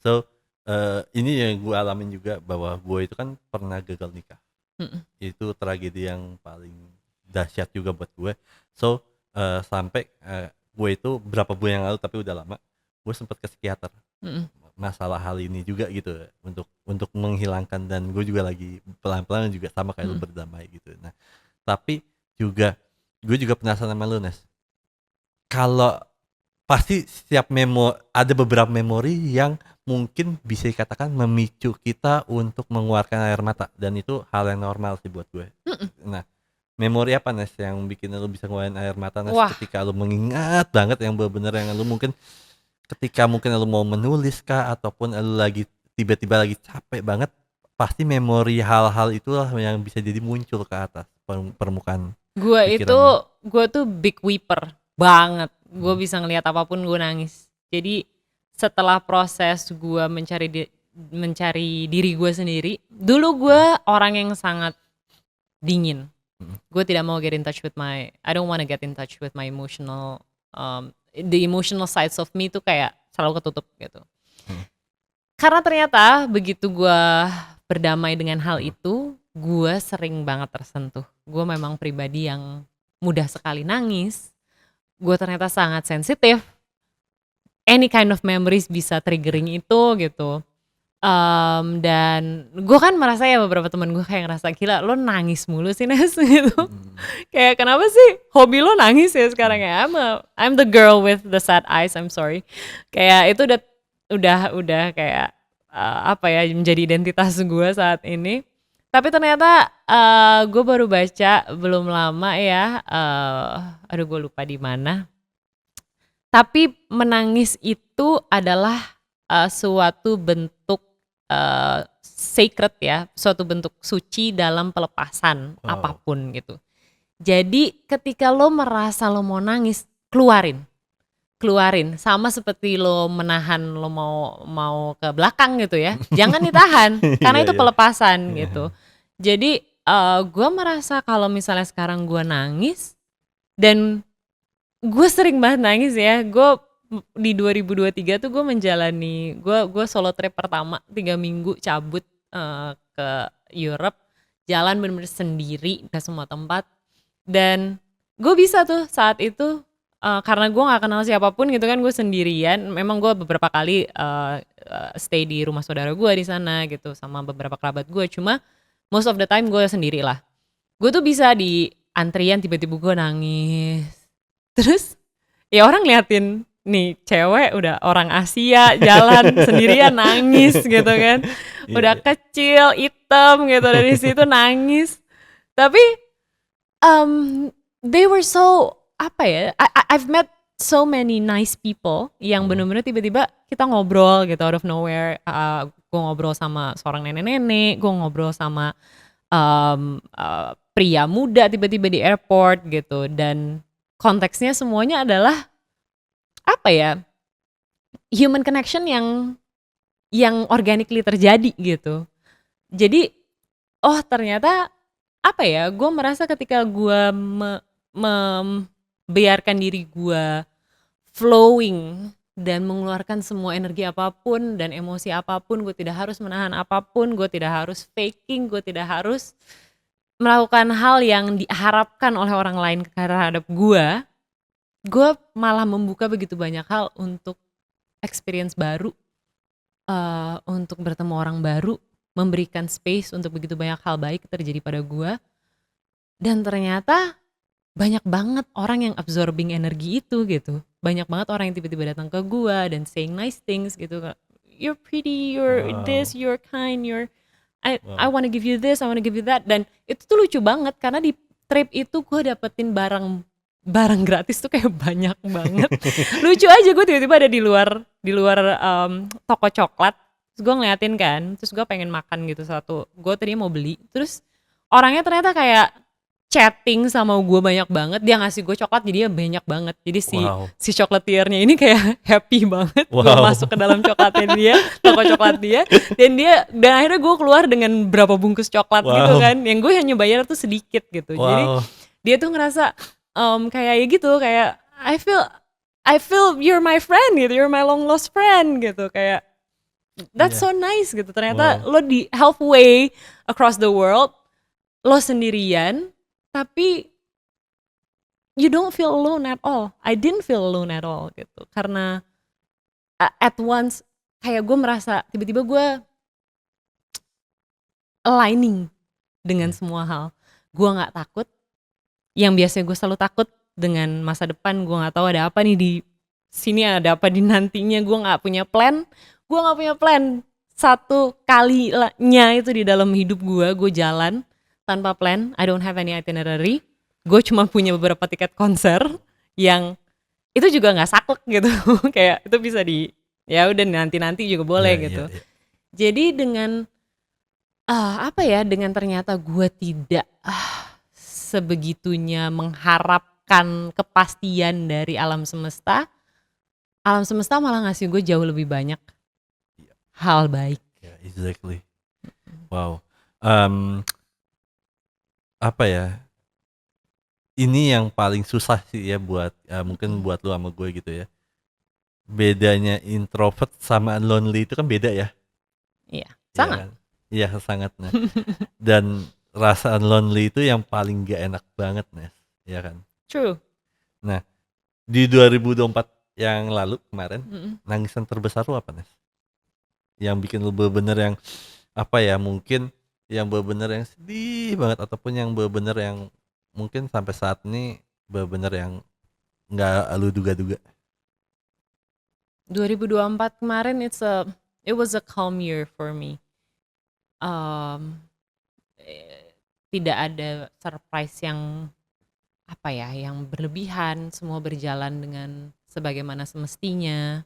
A: So ini yang gue alamin juga, bahwa gue itu kan pernah gagal nikah. Itu tragedi yang paling dahsyat juga buat gue. So sampai gue itu berapa bulan yang lalu, tapi udah lama, gue sempat ke psikiater. Masalah hal ini juga gitu, untuk menghilangkan, dan gue juga lagi pelan-pelan juga sama kayak lu berdamai gitu. Nah tapi juga gue juga penasaran sama lu, Nes. Kalau pasti setiap ada beberapa memori yang mungkin bisa dikatakan memicu kita untuk mengeluarkan air mata, dan itu hal yang normal sih buat gue. Nah, memori apa, Nes, yang bikin lu bisa ngeluarin air mata, Nes?
B: Wah.
A: Ketika lu mengingat banget yang bener-bener yang lu mungkin ketika mungkin lu mau menulis kah, ataupun lu lagi tiba-tiba lagi capek banget, pasti memori hal-hal itulah yang bisa jadi muncul ke atas permukaan
B: Gue
A: pikiran.
B: tuh big weeper banget. Gue bisa ngelihat apapun gue nangis. Jadi setelah proses gue mencari diri gue sendiri, dulu gue orang yang sangat dingin. Gue tidak mau I don't want to get in touch with my emotional, the emotional sides of me tuh kayak selalu ketutup gitu. Karena ternyata begitu gue berdamai dengan hal itu, gue sering banget tersentuh. Gue memang pribadi yang mudah sekali nangis. Gue ternyata sangat sensitif. Any kind of memories bisa triggering itu gitu. Dan gue kan merasa ya, beberapa teman gue kayak ngerasa, gila lo nangis mulu sih, Nes gitu. Kayak kenapa sih hobi lo nangis ya sekarang ya? I'm the girl with the sad eyes, I'm sorry. Kayak itu udah kayak apa ya, menjadi identitas gue saat ini. Tapi ternyata gue baru baca belum lama ya, aduh gue lupa di mana. Tapi menangis itu adalah suatu bentuk sacred ya, suatu bentuk suci dalam pelepasan apapun gitu. Jadi ketika lo merasa lo mau nangis, keluarin, sama seperti lo menahan lo mau ke belakang gitu ya, jangan ditahan karena itu pelepasan gitu. Jadi gue merasa kalau misalnya sekarang gue nangis, dan gue sering banget nangis ya. Gue di 2023 tuh gue menjalani, gue solo trip pertama 3 minggu cabut ke Europe, jalan bener-bener sendiri ke semua tempat. Dan gue bisa tuh saat itu karena gue gak kenal siapapun gitu kan, gue sendirian. Memang gue beberapa kali stay di rumah saudara gue di sana gitu sama beberapa kerabat gue, cuma most of the time gue sendiri lah. Gue tuh bisa di antrian tiba-tiba gue nangis. Terus ya orang liatin nih cewek udah orang Asia jalan sendirian nangis gitu kan. Udah kecil, hitam gitu, dari situ nangis. Tapi they were so, apa ya, I've met so many nice people yang bener-bener tiba-tiba kita ngobrol gitu out of nowhere. Gue ngobrol sama seorang nenek-nenek, gue ngobrol sama pria muda tiba-tiba di airport gitu. Dan konteksnya semuanya adalah apa ya, human connection yang organically terjadi gitu. Jadi ternyata apa ya, gue merasa ketika gue membiarkan diri gue flowing dan mengeluarkan semua energi apapun dan emosi apapun, gue tidak harus menahan apapun, gue tidak harus faking, gue tidak harus melakukan hal yang diharapkan oleh orang lain terhadap gue malah membuka begitu banyak hal untuk experience baru, untuk bertemu orang baru, memberikan space untuk begitu banyak hal baik terjadi pada gue. Dan ternyata banyak banget orang yang absorbing energi itu gitu. Banyak banget orang yang tiba-tiba datang ke gua dan saying nice things gitu. You're pretty, you're this,
A: Wow,
B: you're kind, I
A: wow.
B: wanna give you this, I wanna give you that. Dan itu tuh lucu banget karena di trip itu gue dapetin barang barang gratis tuh kayak banyak banget. Lucu aja, gue tiba-tiba ada di luar toko coklat. Terus gue ngeliatin kan, terus gue pengen makan gitu satu. Gue tadinya mau beli, terus orangnya ternyata kayak chatting sama gue banyak banget. Dia ngasih gue coklat jadinya banyak banget. Jadi si
A: Wow,
B: si chocolatiernya ini kayak happy banget gue
A: wow.
B: masuk ke dalam coklatnya dia, toko coklat dia. Dan akhirnya gue keluar dengan berapa bungkus coklat gitu
A: Wow,
B: kan, yang gue hanya bayar tuh sedikit gitu. Jadi
A: wow.
B: dia tuh ngerasa kayak ya gitu, kayak I feel you're my friend gitu, you're my long lost friend gitu, kayak that's
A: Iya,
B: so nice gitu. Ternyata
A: wow.
B: lo di halfway across the world, lo sendirian, tapi you don't feel alone at all. I didn't feel alone at all gitu, karena at once kayak gue merasa tiba-tiba gue aligning dengan
A: Iya,
B: semua hal. Gue nggak takut. Yang biasanya gue selalu takut dengan masa depan, gue nggak tahu ada apa nih di sini, ada apa di nantinya, gue nggak punya plan. Gue nggak punya plan. Satu kalinya itu di dalam hidup gue jalan tanpa plan. I don't have any itinerary. Gue cuma punya beberapa tiket konser yang itu juga nggak saklek gitu. Kayak itu bisa ya udah nanti juga boleh
A: iya, iya,
B: gitu.
A: iya.
B: Jadi dengan apa ya, dengan ternyata gue tidak sebegitunya mengharapkan kepastian dari alam semesta malah ngasih gue jauh lebih banyak
A: Iya,
B: hal baik.
A: iya, exactly. Wow. Em, apa ya? Ini yang paling susah sih ya buat mungkin buat lu sama gue gitu ya. Bedanya introvert sama lonely itu kan beda ya,
B: Iya,
A: ya
B: sangat.
A: kan? Iya sangat. Nah, dan rasa lonely itu yang paling gak enak banget, Nes, ya kan?
B: True.
A: Nah, di 2024 yang lalu kemarin,
B: Mm-mm.
A: nangisan terbesar lu apa, Nes? Yang bikin lu bener-bener yang apa ya, mungkin yang bener-bener yang sedih banget ataupun yang bener-bener yang mungkin sampai saat ini bener-bener yang nggak lu duga-duga.
B: 2024 kemarin it was a calm year for me. Um, Tidak ada surprise yang apa ya, yang berlebihan, semua berjalan dengan sebagaimana semestinya.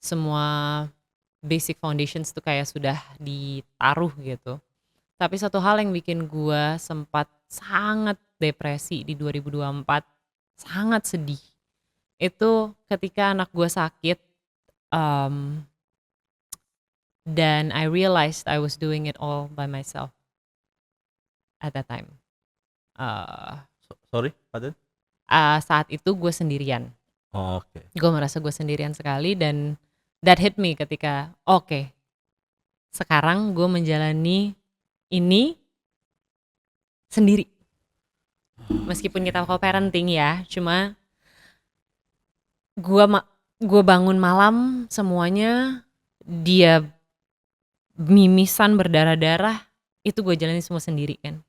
B: Semua basic foundations tuh kayak sudah ditaruh gitu. Tapi satu hal yang bikin gua sempat sangat depresi di 2024, sangat sedih. Itu ketika anak gua sakit, um, dan I realized I was doing it all by myself at that time. Uh,
A: Sorry, pardon?
B: Saat itu gue sendirian.
A: Oh, oke.
B: Gue merasa gue sendirian sekali dan that hit me ketika oke, sekarang gue menjalani ini sendiri. Meskipun kita co-parenting ya, cuma gue bangun malam semuanya dia mimisan berdarah-darah, itu gue jalani semua sendiri kan.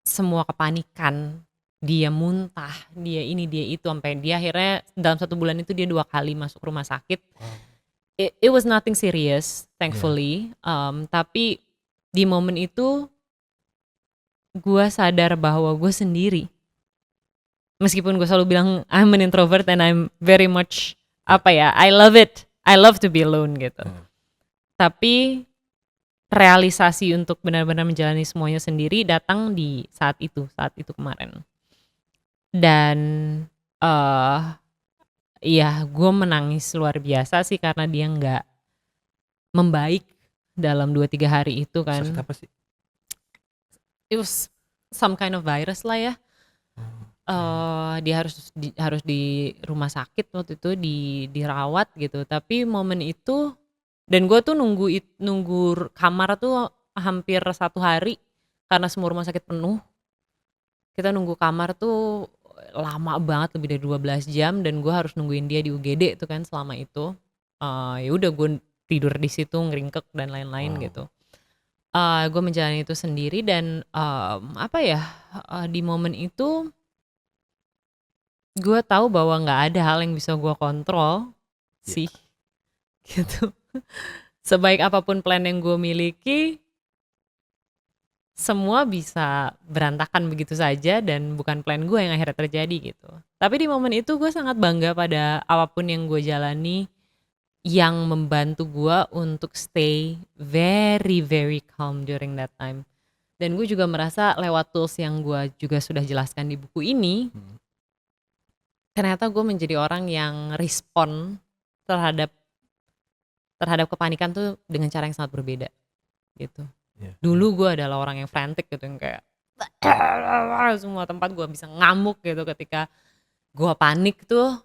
B: Semua kepanikan, dia muntah, dia ini dia itu, sampai dia akhirnya dalam 1 bulan itu dia 2 kali masuk rumah sakit.
A: Wow.
B: It was nothing serious
A: Iya.
B: thankfully, tapi di momen itu gue sadar bahwa gue sendiri. Meskipun gue selalu bilang I'm an introvert and I'm very much
A: Iya.
B: I love it, I love to be alone gitu. Tapi realisasi untuk benar-benar menjalani semuanya sendiri datang di saat itu kemarin. Dan iya gue menangis luar biasa sih karena dia nggak membaik dalam 2-3 hari itu
A: Sakit
B: kan.
A: apa sih?
B: It was some kind of virus lah ya. Dia harus di rumah sakit waktu itu, dirawat gitu. Tapi momen itu, dan gue tuh nunggu kamar tuh hampir 1 hari karena semua rumah sakit penuh. Kita nunggu kamar tuh lama banget, lebih dari 12 jam, dan gue harus nungguin dia di UGD tuh kan selama itu. Ya udah gue tidur di situ ngeringkek dan lain-lain
A: Wow.
B: gitu. Gue menjalani itu sendiri dan, apa ya, di momen itu gue tahu bahwa nggak ada hal yang bisa gue kontrol
A: Ya,
B: sih, gitu. Sebaik apapun plan yang gue miliki, semua bisa berantakan begitu saja dan bukan plan gue yang akhirnya terjadi gitu. Tapi di momen itu gue sangat bangga pada apapun yang gue jalani, yang membantu gue untuk stay very very calm during that time. Dan gue juga merasa lewat tools yang gue juga sudah jelaskan di buku ini,
A: mhm,
B: ternyata gue menjadi orang yang respon terhadap terhadap kepanikan tuh dengan cara yang sangat berbeda gitu.
A: iya, iya,
B: Dulu gue adalah orang yang frantic gitu, yang kayak semua tempat gue bisa ngamuk gitu ketika gue panik tuh,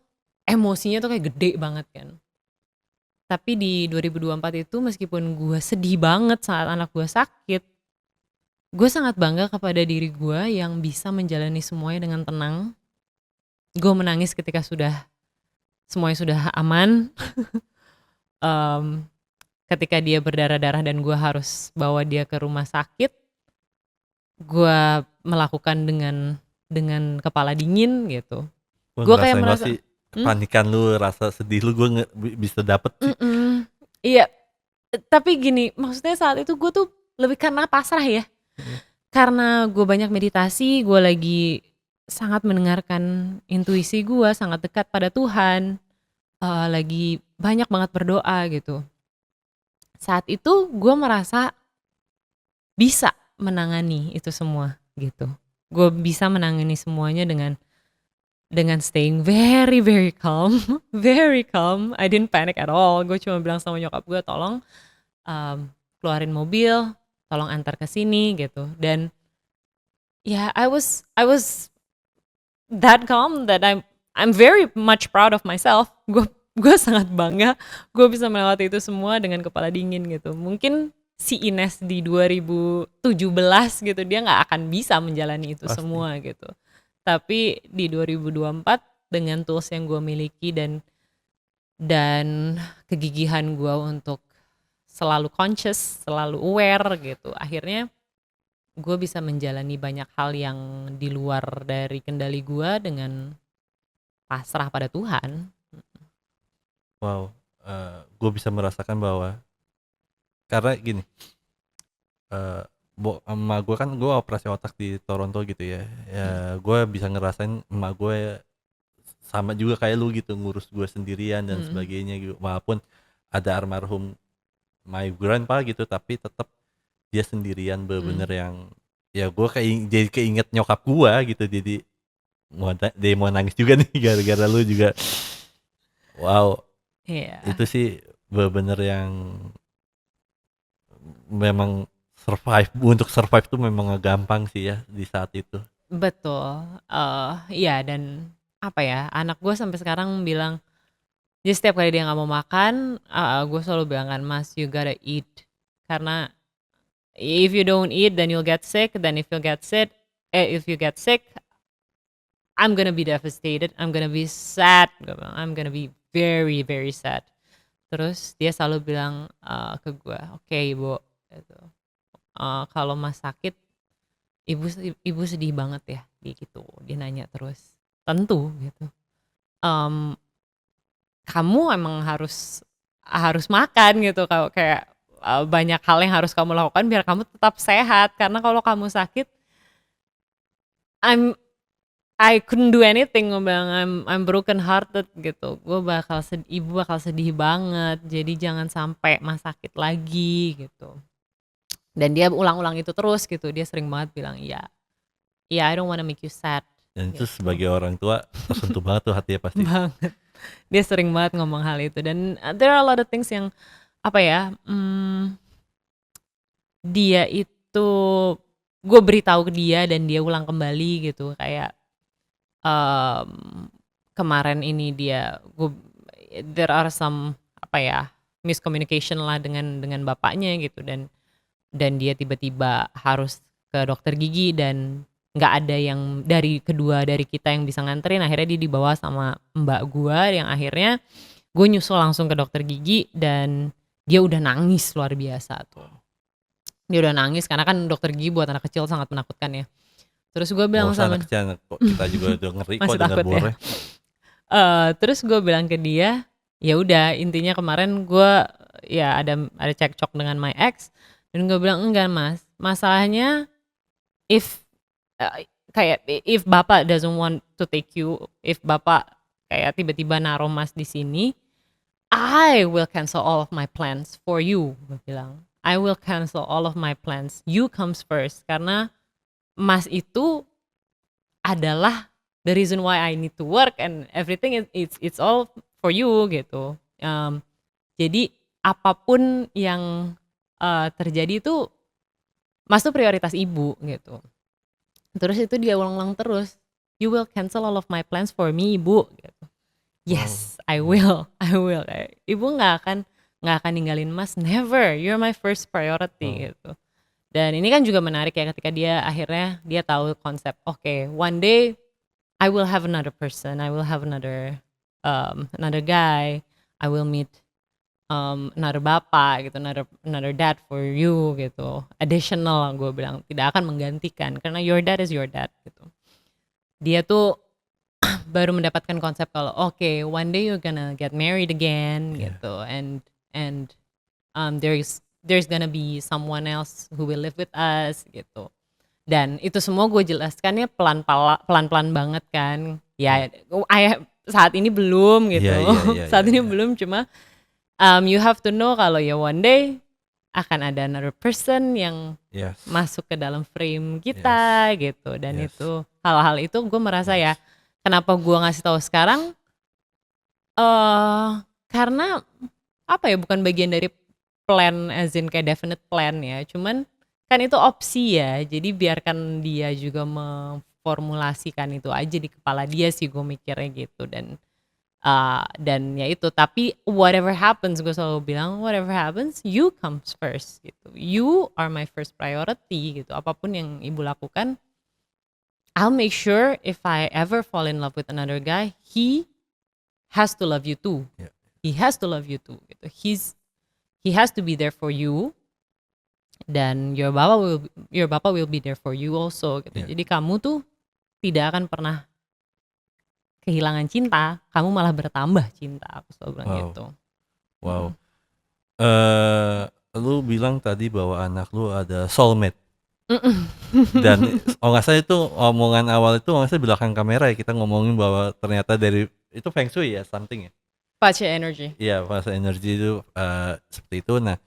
B: emosinya tuh kayak gede banget kan. Tapi di 2024 itu meskipun gue sedih banget saat anak gue sakit, gue sangat bangga kepada diri gue yang bisa menjalani semuanya dengan tenang. Gue menangis ketika semuanya sudah aman. Mmm, Ketika dia berdarah-darah dan gue harus bawa dia ke rumah sakit, gue melakukan dengan kepala dingin gitu.
A: gue
B: Gue kayak
A: ngerasain banget
B: merasa
A: sih
B: mmm?
A: kepanikan lu, rasa sedih lu gue bisa dapet sih.
B: Mhm, iya, tapi gini, maksudnya saat itu gue tuh lebih karena pasrah ya,
A: Mhm,
B: karena gue banyak meditasi, gue lagi sangat mendengarkan intuisi gue, sangat dekat pada Tuhan, lagi banyak banget berdoa gitu. Saat itu gue merasa bisa menangani itu semua gitu. Gue bisa menangani semuanya dengan staying very very calm, very calm. I didn't panic at all. Gue cuma bilang sama nyokap gue, "Tolong, keluarin mobil, tolong antar ke sini," gitu. Dan ya I was that calm that I'm very much proud of myself. Gue sangat bangga gue bisa melewati itu semua dengan kepala dingin gitu. Mungkin si Ines di 2017 gitu, dia nggak akan bisa menjalani itu
A: pasti.
B: semua gitu. Tapi di 2024 dengan tools yang gue miliki dan kegigihan gue untuk selalu conscious, selalu aware gitu, akhirnya gue bisa menjalani banyak hal yang di luar dari kendali gue dengan pasrah pada Tuhan.
A: Wow, gue bisa merasakan bahwa karena gini, eee, emak gue kan gue operasi otak di Toronto gitu ya, ya
B: Mhm,
A: gue bisa ngerasain emak gue sama juga kayak lu gitu, ngurus gue sendirian dan
B: mhm,
A: sebagainya gitu. Walaupun ada almarhum my grandpa gitu, tapi tetap dia sendirian bener-bener
B: mhm.
A: yang ya gue jadi keinget nyokap gue gitu, jadi jadi mau nangis juga nih gara-gara lu juga. Wow,
B: Iya,
A: itu sih bener-bener yang memang untuk survive tuh memang nggak gampang sih ya di saat itu.
B: betul, iya dan apa ya, anak gue sampai sekarang bilang jadi setiap kali dia nggak mau makan, gue selalu bilang kan, "Mas, you gotta eat." Karena if you don't eat then you'll get sick, then if you get sick, I'm gonna be devastated, I'm gonna be sad, gue bilang, "I'm gonna be very, very sad." Terus dia selalu bilang, ke gue, "Oke, Ibu," gitu, "kalau Mas sakit, Ibu sedih banget ya?" Dia gitu, dia nanya terus. "Tentu," gitu, mmm, "kamu emang harus harus makan," gitu, kalau kayak, "banyak hal yang harus kamu lakukan biar kamu tetap sehat, karena kalau kamu sakit, I'm I couldn't do anything," gue bilang, I'm broken hearted," gitu, "Ibu bakal sedih banget, jadi jangan sampai Mas sakit lagi," gitu. Dan dia ulang-ulang itu terus gitu, dia sering banget bilang, "Iya, iya, I don't wanna make you sad,"
A: Dan itu
B: gitu.
A: sebagai orang tua tersentuh banget tuh hatinya pasti.
B: Banget. Dia sering banget ngomong hal itu dan, there are a lot of things yang, apa ya, dia itu gue beritahu ke dia dan dia ulang kembali gitu kayak, mmm, kemarin ini there are some, apa ya, miscommunication lah dengan bapaknya gitu dan dia tiba-tiba harus ke dokter gigi dan nggak ada yang dari kita yang bisa nganterin, akhirnya dia dibawa sama mbak gua yang akhirnya gue nyusul langsung ke dokter gigi dan dia udah nangis luar biasa tuh. Dia udah nangis karena kan dokter gigi buat anak kecil sangat menakutkan ya. Terus gue
A: Nggak
B: bilang
A: usah
B: sama
A: anak kecil, kok kita juga udah ngeri kok
B: masih
A: denger
B: takut ya.
A: bore.
B: Terus gue bilang ke dia, ya udah intinya kemarin gue ya ada cekcok dengan my ex dan gue bilang enggak mas, masalahnya if kayak if bapak doesn't want to take you, if bapak kayak tiba-tiba naruh mas di sini, I will cancel all of my plans for you. Gue bilang, I will cancel all of my plans. You comes first karena mas itu adalah the reason why I need to work and everything it's all for you gitu. Jadi apapun yang terjadi itu mas tuh prioritas ibu gitu. Terus itu dia ulang-ulang terus. You will cancel all of my plans for me, ibu. Gitu. Yes, I will. I will. Ibu nggak akan ninggalin mas. Never. You're my first priority gitu. Dan ini kan juga menarik ya ketika dia akhirnya dia tahu konsep. Okay, one day I will have another person. I will have another guy. I will meet another bapak gitu, another dad for you gitu. Additional gue bilang tidak akan menggantikan karena your dad is your dad gitu. Dia tuh baru mendapatkan konsep kalau okay, one day you're gonna get married again gitu and there's gonna be someone else who will live with us gitu. Dan itu semua gue jelaskannya pelan-pelan banget kan. Ya, saat ini belum gitu. Saat ini belum, cuma you have to know kalau ya one day akan ada another person yang masuk ke dalam frame kita gitu. Dan itu hal-hal itu gue merasa ya kenapa gue ngasih tahu sekarang karena apa ya, bukan bagian dari plan as in kayak definite plan ya, cuman kan itu opsi ya, jadi biarkan dia juga memformulasikan itu aja di kepala dia sih, gue mikirnya gitu. Dan ya itu, tapi whatever happens, gue selalu bilang whatever happens you comes first gitu, you are my first priority gitu. Apapun yang ibu lakukan, I'll make sure if I ever fall in love with another guy, he has to love you too. He has to love you too gitu. He has to be there for you. Dan your bapak will be there for you also gitu. Jadi kamu tuh tidak akan pernah kehilangan cinta, kamu malah bertambah cinta, aku selalu bilang gitu.
A: Wow. Lu bilang tadi bahwa anak lu ada soulmate. Dan nggak salah itu omongan awal itu nggak salah di belakang kamera ya, kita ngomongin bahwa ternyata dari itu feng shui ya, something ya.
B: Pace energy.
A: Iya, pace energy itu seperti itu. Nah,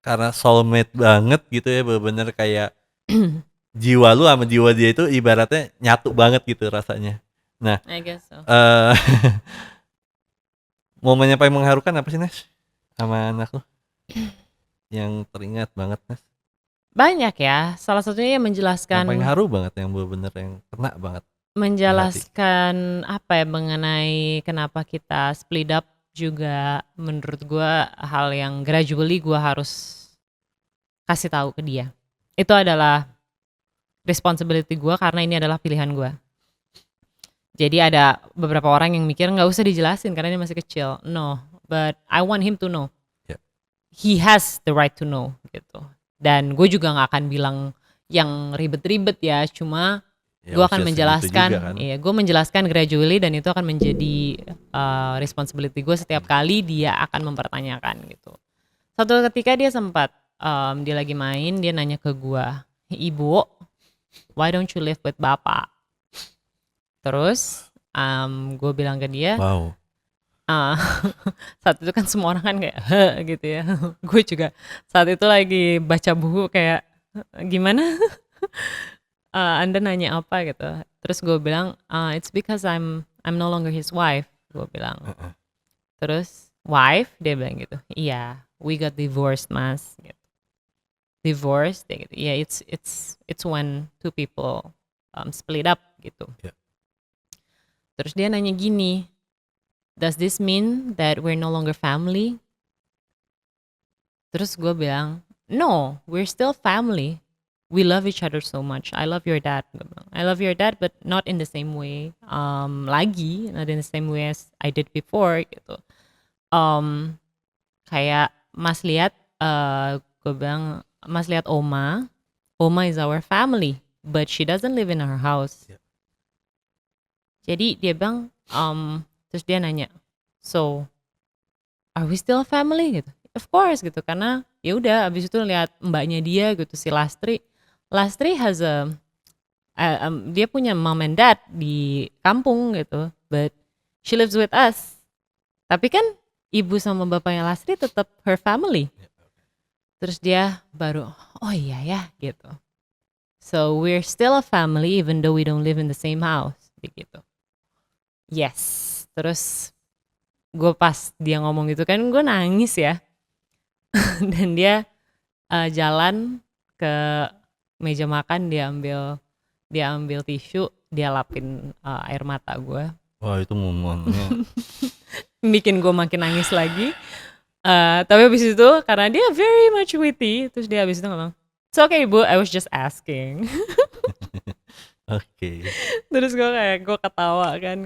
A: karena soulmate banget gitu ya, bener-bener kayak jiwa lu sama jiwa dia itu ibaratnya nyatu banget gitu rasanya. Nah,
B: I guess so.
A: momen yang paling mengharukan apa sih, Nes? Sama anak lu? Yang teringat banget, Nes?
B: Banyak ya, salah satunya yang menjelaskan.
A: Yang paling haru banget, yang bener-bener yang kena banget.
B: Menjelaskan apa ya, mengenai kenapa kita split up juga menurut gue hal yang gradually gue harus kasih tahu ke dia. Itu adalah responsibility gue karena ini adalah pilihan gue. Jadi ada beberapa orang yang mikir nggak usah dijelasin karena dia masih kecil. No, but I want him to know. He has the right to know gitu. Dan gue juga nggak akan bilang yang ribet-ribet ya, cuma gue akan menjelaskan, gue menjelaskan gradually dan itu akan menjadi responsibility gue setiap kali dia akan mempertanyakan gitu. Satu ketika dia sempat dia lagi main, dia nanya ke gue, ibu, why don't you live with bapak? Terus gue bilang ke dia,
A: wow.
B: Saat itu kan semua orang kan kayak gitu ya. Gue juga saat itu lagi baca buku kayak gimana? Anda nanya apa gitu. Terus gue bilang it's because I'm no longer his wife, gue bilang. Terus wife, dia bilang gitu. Iya, we got divorced, mas. Gitu. Divorced, dia gitu. Yeah, it's when two people split up gitu. Terus dia nanya gini, does this mean that we're no longer family? Terus gue bilang, no, we're still family. We love each other so much. I love your dad. I love your dad, but not in the same way. Not in the same way as I did before gitu. Kayak Mas lihat, gue bilang, Mas lihat Oma is our family, but she doesn't live in our house.
A: Yeah.
B: Jadi dia bilang, terus dia nanya, so are we still a family gitu? Of course gitu, karena ya udah abis itu lihat mbaknya dia gitu, si Lastri has dia punya mom and dad di kampung gitu, but she lives with us. Tapi kan ibu sama bapaknya Lastri tetap her family. Terus dia baru, oh iya ya gitu. So we're still a family even though we don't live in the same house begitu. Yes. Terus gue pas dia ngomong gitu kan gue nangis ya. Dan dia jalan ke meja makan, dia ambil tisu, dia lapin air mata gue.
A: Wah itu momennya.
B: Bikin gue makin nangis lagi. Tapi abis itu karena dia very much witty, terus dia abis itu ngomong, it's okay Bu, I was just asking.
A: Oke.
B: Terus gue ketawa kan,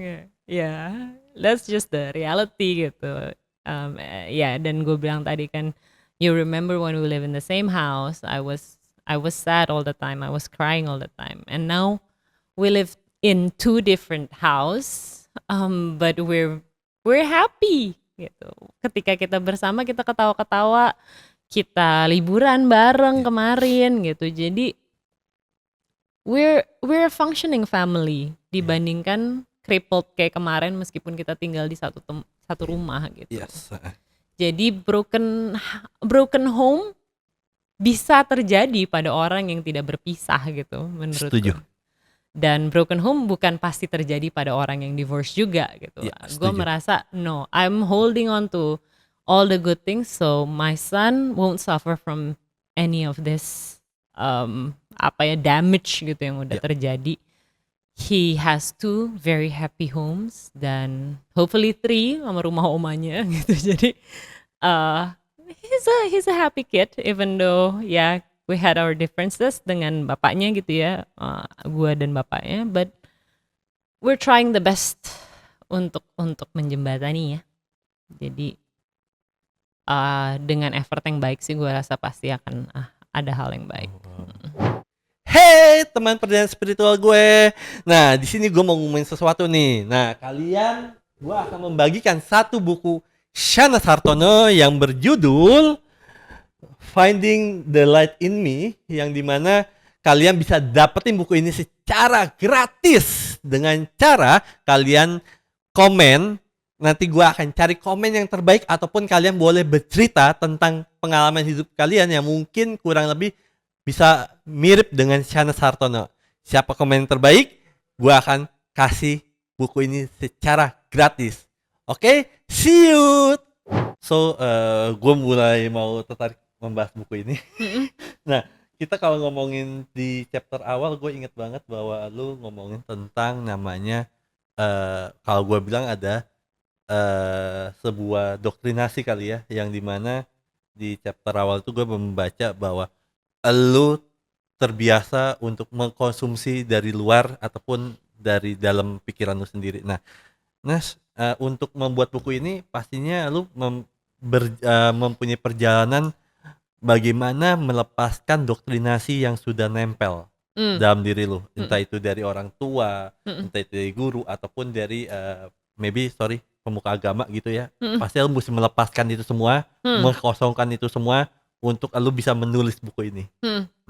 B: ya that's just the reality gitu. Dan gue bilang tadi kan, you remember when we live in the same house, I was sad all the time, I was crying all the time, and now we live in 2 different house, but we're happy gitu. Ketika kita bersama, kita ketawa-ketawa, kita liburan bareng kemarin gitu. Jadi we're a functioning family dibandingkan crippled kayak kemarin meskipun kita tinggal di satu rumah gitu.
A: Yes.
B: Jadi broken home bisa terjadi pada orang yang tidak berpisah gitu menurutku.
A: Setuju.
B: Dan broken home bukan pasti terjadi pada orang yang divorce juga gitu. Gue merasa no, I'm holding on to all the good things, so my son won't suffer from any of this damage gitu yang udah terjadi. He has 2 very happy homes dan hopefully 3 sama rumah omanya gitu. Jadi he's a happy kid even though we had our differences dengan bapaknya gitu ya, gue dan bapaknya, but we're trying the best untuk menjembatani ya. Jadi dengan effort yang baik sih gue rasa pasti akan ada hal yang baik.
A: Hey teman perjalanan spiritual gue. Nah di sini gue mau ngomongin sesuatu nih. Nah gue akan membagikan 1 buku Shanaz Hartono yang berjudul Finding the Light in Me, yang dimana kalian bisa dapetin buku ini secara gratis dengan cara kalian komen. Nanti gue akan cari komen yang terbaik, ataupun kalian boleh bercerita tentang pengalaman hidup kalian yang mungkin kurang lebih bisa mirip dengan Shanaz Hartono. Siapa komen yang terbaik, gue akan kasih buku ini secara gratis. Oke, see you. So gue mulai mau tertarik membahas buku ini. Nah, kita kalau ngomongin di chapter awal, gue inget banget bahwa lu ngomongin tentang namanya, kalau gue bilang ada sebuah doktrinasi kali ya, yang dimana di chapter awal itu gue membaca bahwa lu terbiasa untuk mengkonsumsi dari luar ataupun dari dalam pikiran lu sendiri. Nah, untuk membuat buku ini pastinya lu mempunyai perjalanan bagaimana melepaskan doktrinasi yang sudah nempel dalam diri lu, entah itu dari orang tua, entah itu dari guru, ataupun dari pemuka agama gitu ya. Pasti lu mesti melepaskan itu semua, mengkosongkan itu semua untuk lu bisa menulis buku ini.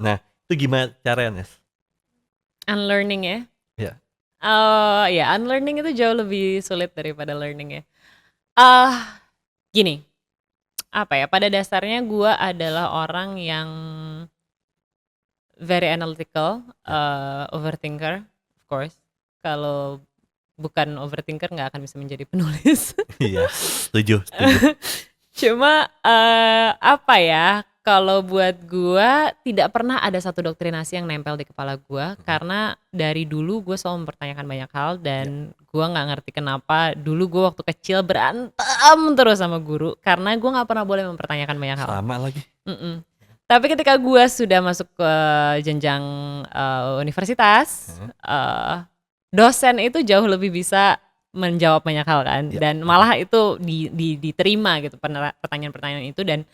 A: Nah, itu gimana caranya, Nes?
B: Unlearning ya?
A: Ya.
B: Unlearning itu jauh lebih sulit daripada learning ya. Gini, pada dasarnya gue adalah orang yang very analytical, overthinker, of course. Kalau bukan overthinker nggak akan bisa menjadi penulis.
A: Iya, setuju.
B: Cuma kalau buat gue tidak pernah ada satu doktrinasi yang nempel di kepala gue, karena dari dulu gue selalu mempertanyakan banyak hal, dan gue nggak ngerti kenapa dulu gue waktu kecil berantem terus sama guru karena gue nggak pernah boleh mempertanyakan banyak hal.
A: Sama lagi.
B: Tapi ketika gue sudah masuk ke jenjang universitas, dosen itu jauh lebih bisa menjawab banyak hal kan, dan malah itu diterima gitu pertanyaan-pertanyaan itu, dan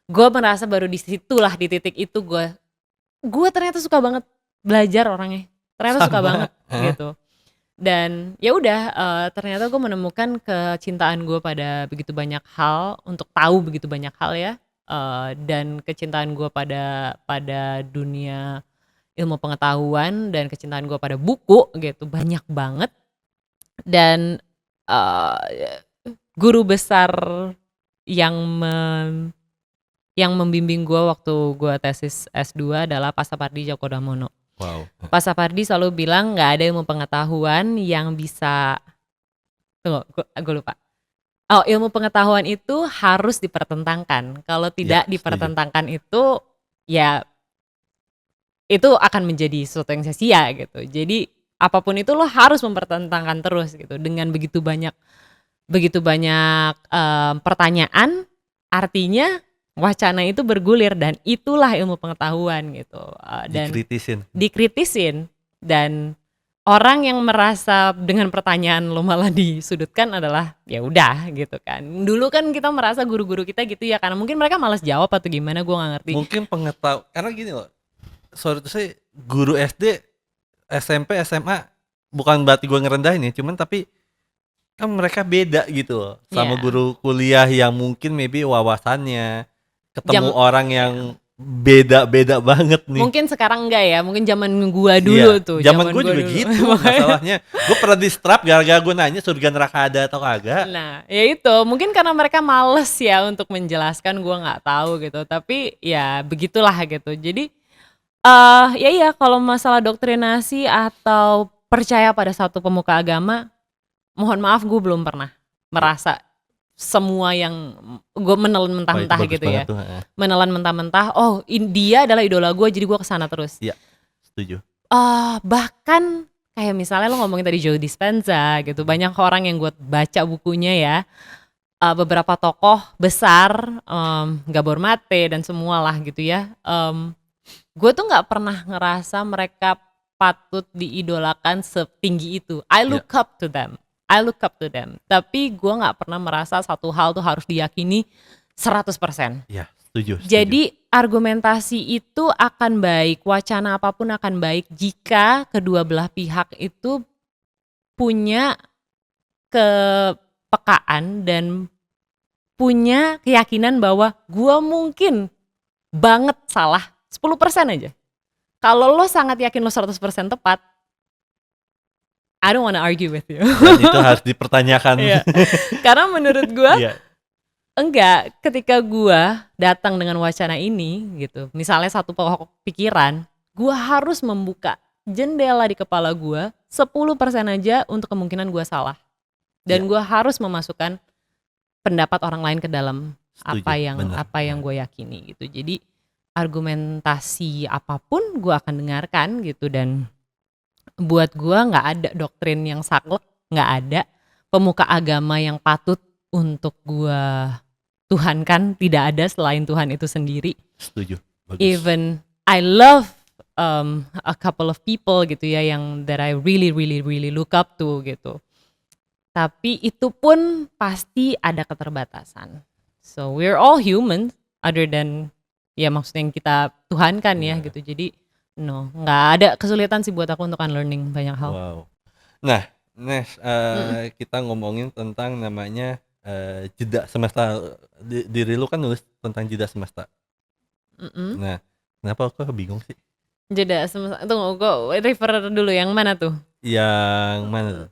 B: gue merasa baru di situlah, di titik itu gue ternyata suka banget belajar orangnya, ternyata suka
A: Sama.
B: banget gitu. Dan ya udah, ternyata gue menemukan kecintaan gue pada begitu banyak hal, untuk tahu begitu banyak hal ya, dan kecintaan gue pada dunia ilmu pengetahuan dan kecintaan gue pada buku gitu banyak banget. Dan guru besar yang membimbing gue waktu gue tesis S2 adalah Pak Sapardi Djoko Damono.
A: Wow.
B: Pak Sapardi selalu bilang nggak ada ilmu pengetahuan yang bisa, tunggu, gue lupa. Oh, ilmu pengetahuan itu harus dipertentangkan. Kalau
A: Ya,
B: tidak
A: setuju.
B: dipertentangkan itu, ya itu akan menjadi sesuatu yang sia-sia gitu. Jadi apapun itu lo harus mempertentangkan terus gitu. Dengan begitu banyak pertanyaan, artinya wacana itu bergulir dan itulah ilmu pengetahuan gitu. Dan dikritisin, dan orang yang merasa dengan pertanyaan lo malah disudutkan adalah ya udah gitu kan. Dulu kan kita merasa guru-guru kita gitu ya, karena mungkin mereka malas jawab atau gimana, gue nggak ngerti.
A: Mungkin karena gini loh, sorry to say, guru SD, SMP, SMA bukan berarti gue ngerendahin ya, cuman tapi kan mereka beda gitu loh sama guru kuliah yang mungkin maybe wawasannya ketemu orang yang beda-beda banget nih.
B: Mungkin sekarang enggak ya, mungkin zaman gua dulu tuh.
A: Zaman gua juga dulu gitu masalahnya. Gua pernah di strap gara-gara gua nanya surga neraka ada atau kagak.
B: Nah, ya itu mungkin karena mereka males ya untuk menjelaskan, gua nggak tahu gitu. Tapi ya begitulah gitu. Jadi ya kalau masalah doktrinasi atau percaya pada satu pemuka agama, mohon maaf gue belum pernah merasa semua yang gue menelan mentah-mentah gitu ya. Menelan mentah-mentah, oh dia adalah idola gue jadi gue kesana terus.
A: Iya, setuju.
B: Bahkan kayak misalnya lo ngomongin tadi Joe Dispenza gitu, banyak orang yang gue baca bukunya ya, beberapa tokoh besar, Gabor Mate dan semualah gitu ya. Gue tuh nggak pernah ngerasa mereka patut diidolakan setinggi itu. I look up to them. Tapi gue gak pernah merasa satu hal tuh harus diyakini 100%.
A: Iya, setuju.
B: Jadi argumentasi itu akan baik, wacana apapun akan baik jika kedua belah pihak itu punya kepekaan dan punya keyakinan bahwa gue mungkin banget salah 10% aja. Kalau lo sangat yakin lo 100% tepat, I don't wanna argue with you.
A: Dan itu harus dipertanyakan.
B: Karena menurut gue, enggak, ketika gue datang dengan wacana ini gitu, misalnya satu pokok pikiran, gue harus membuka jendela di kepala gue 10% aja untuk kemungkinan gue salah. Dan gue harus memasukkan pendapat orang lain ke dalam apa yang gue yakini gitu. Jadi argumentasi apapun gue akan dengarkan gitu. Dan buat gue nggak ada doktrin yang saklek, nggak ada pemuka agama yang patut untuk gue tuhankan, tidak ada selain Tuhan itu sendiri.
A: Setuju. Bagus.
B: Even I love a couple of people gitu ya yang that I really look up to gitu. Tapi itu pun pasti ada keterbatasan. So we're all human, other than ya maksudnya yang kita tuhankan ya gitu. Jadi nggak ada kesulitan sih buat aku untuk unlearning banyak hal.
A: Wow. Nah, Nes, kita ngomongin tentang namanya jeda semesta. Diri lu kan nulis tentang jeda semesta. Nah, kenapa aku bingung sih?
B: Jeda semesta, tunggu, gue refer dulu yang mana tuh?
A: Yang mana tuh?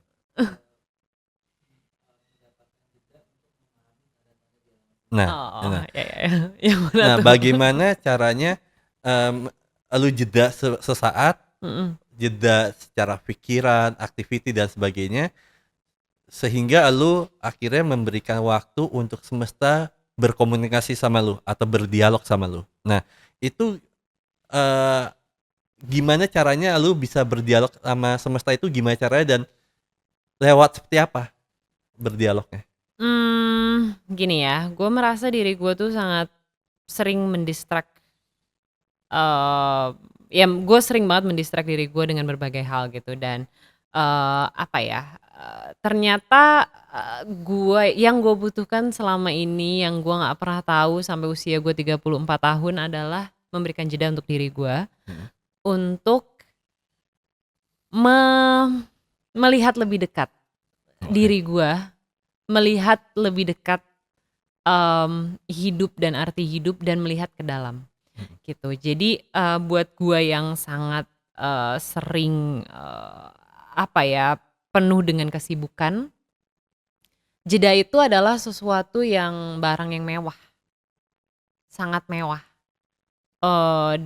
A: Nah, bagaimana caranya lu jeda sesaat, jeda secara pikiran, aktiviti dan sebagainya, sehingga lu akhirnya memberikan waktu untuk semesta berkomunikasi sama lu atau berdialog sama lu. Nah, itu gimana caranya lu bisa berdialog sama semesta itu, gimana caranya dan lewat seperti apa berdialognya?
B: Gini ya, gue merasa diri gue tuh sangat sering mendistract. Ya gue sering banget mendistract diri gue dengan berbagai hal gitu. Dan ternyata yang gue butuhkan selama ini yang gue nggak pernah tahu sampai usia gue 34 tahun adalah memberikan jeda untuk diri gue
A: Mhm.
B: untuk melihat lebih dekat
A: Oke.
B: diri gue, melihat lebih dekat hidup dan arti hidup dan melihat ke dalam
A: Mhm.
B: gitu. Jadi buat gue yang sangat sering penuh dengan kesibukan, jeda itu adalah sesuatu yang barang yang mewah, sangat mewah,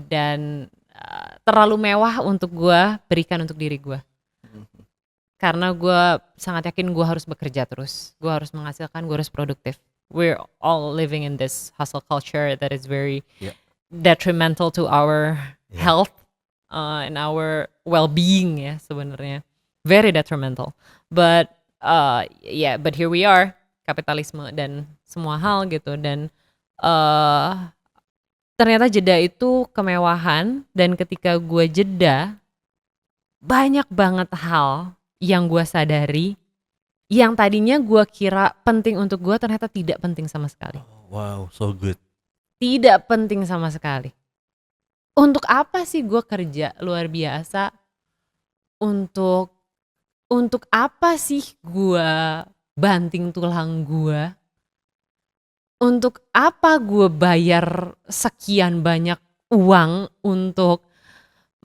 B: dan terlalu mewah untuk gue berikan untuk diri gue.
A: Mhm.
B: Karena gue sangat yakin gue harus bekerja terus, gue harus menghasilkan, gue harus produktif. We're all living in this hustle culture that is very
A: Iya.
B: detrimental to our
A: Iya.
B: health and our well-being ya sebenarnya, very detrimental. But but here we are, kapitalisme dan semua hal gitu. Dan ternyata jeda itu kemewahan, dan ketika gue jeda, banyak banget hal yang gue sadari yang tadinya gue kira penting untuk gue ternyata tidak penting sama sekali.
A: Oh, wow, so good.
B: Tidak penting sama sekali. Untuk apa sih gue kerja luar biasa? Untuk apa sih gue banting tulang gue? Untuk apa gue bayar sekian banyak uang untuk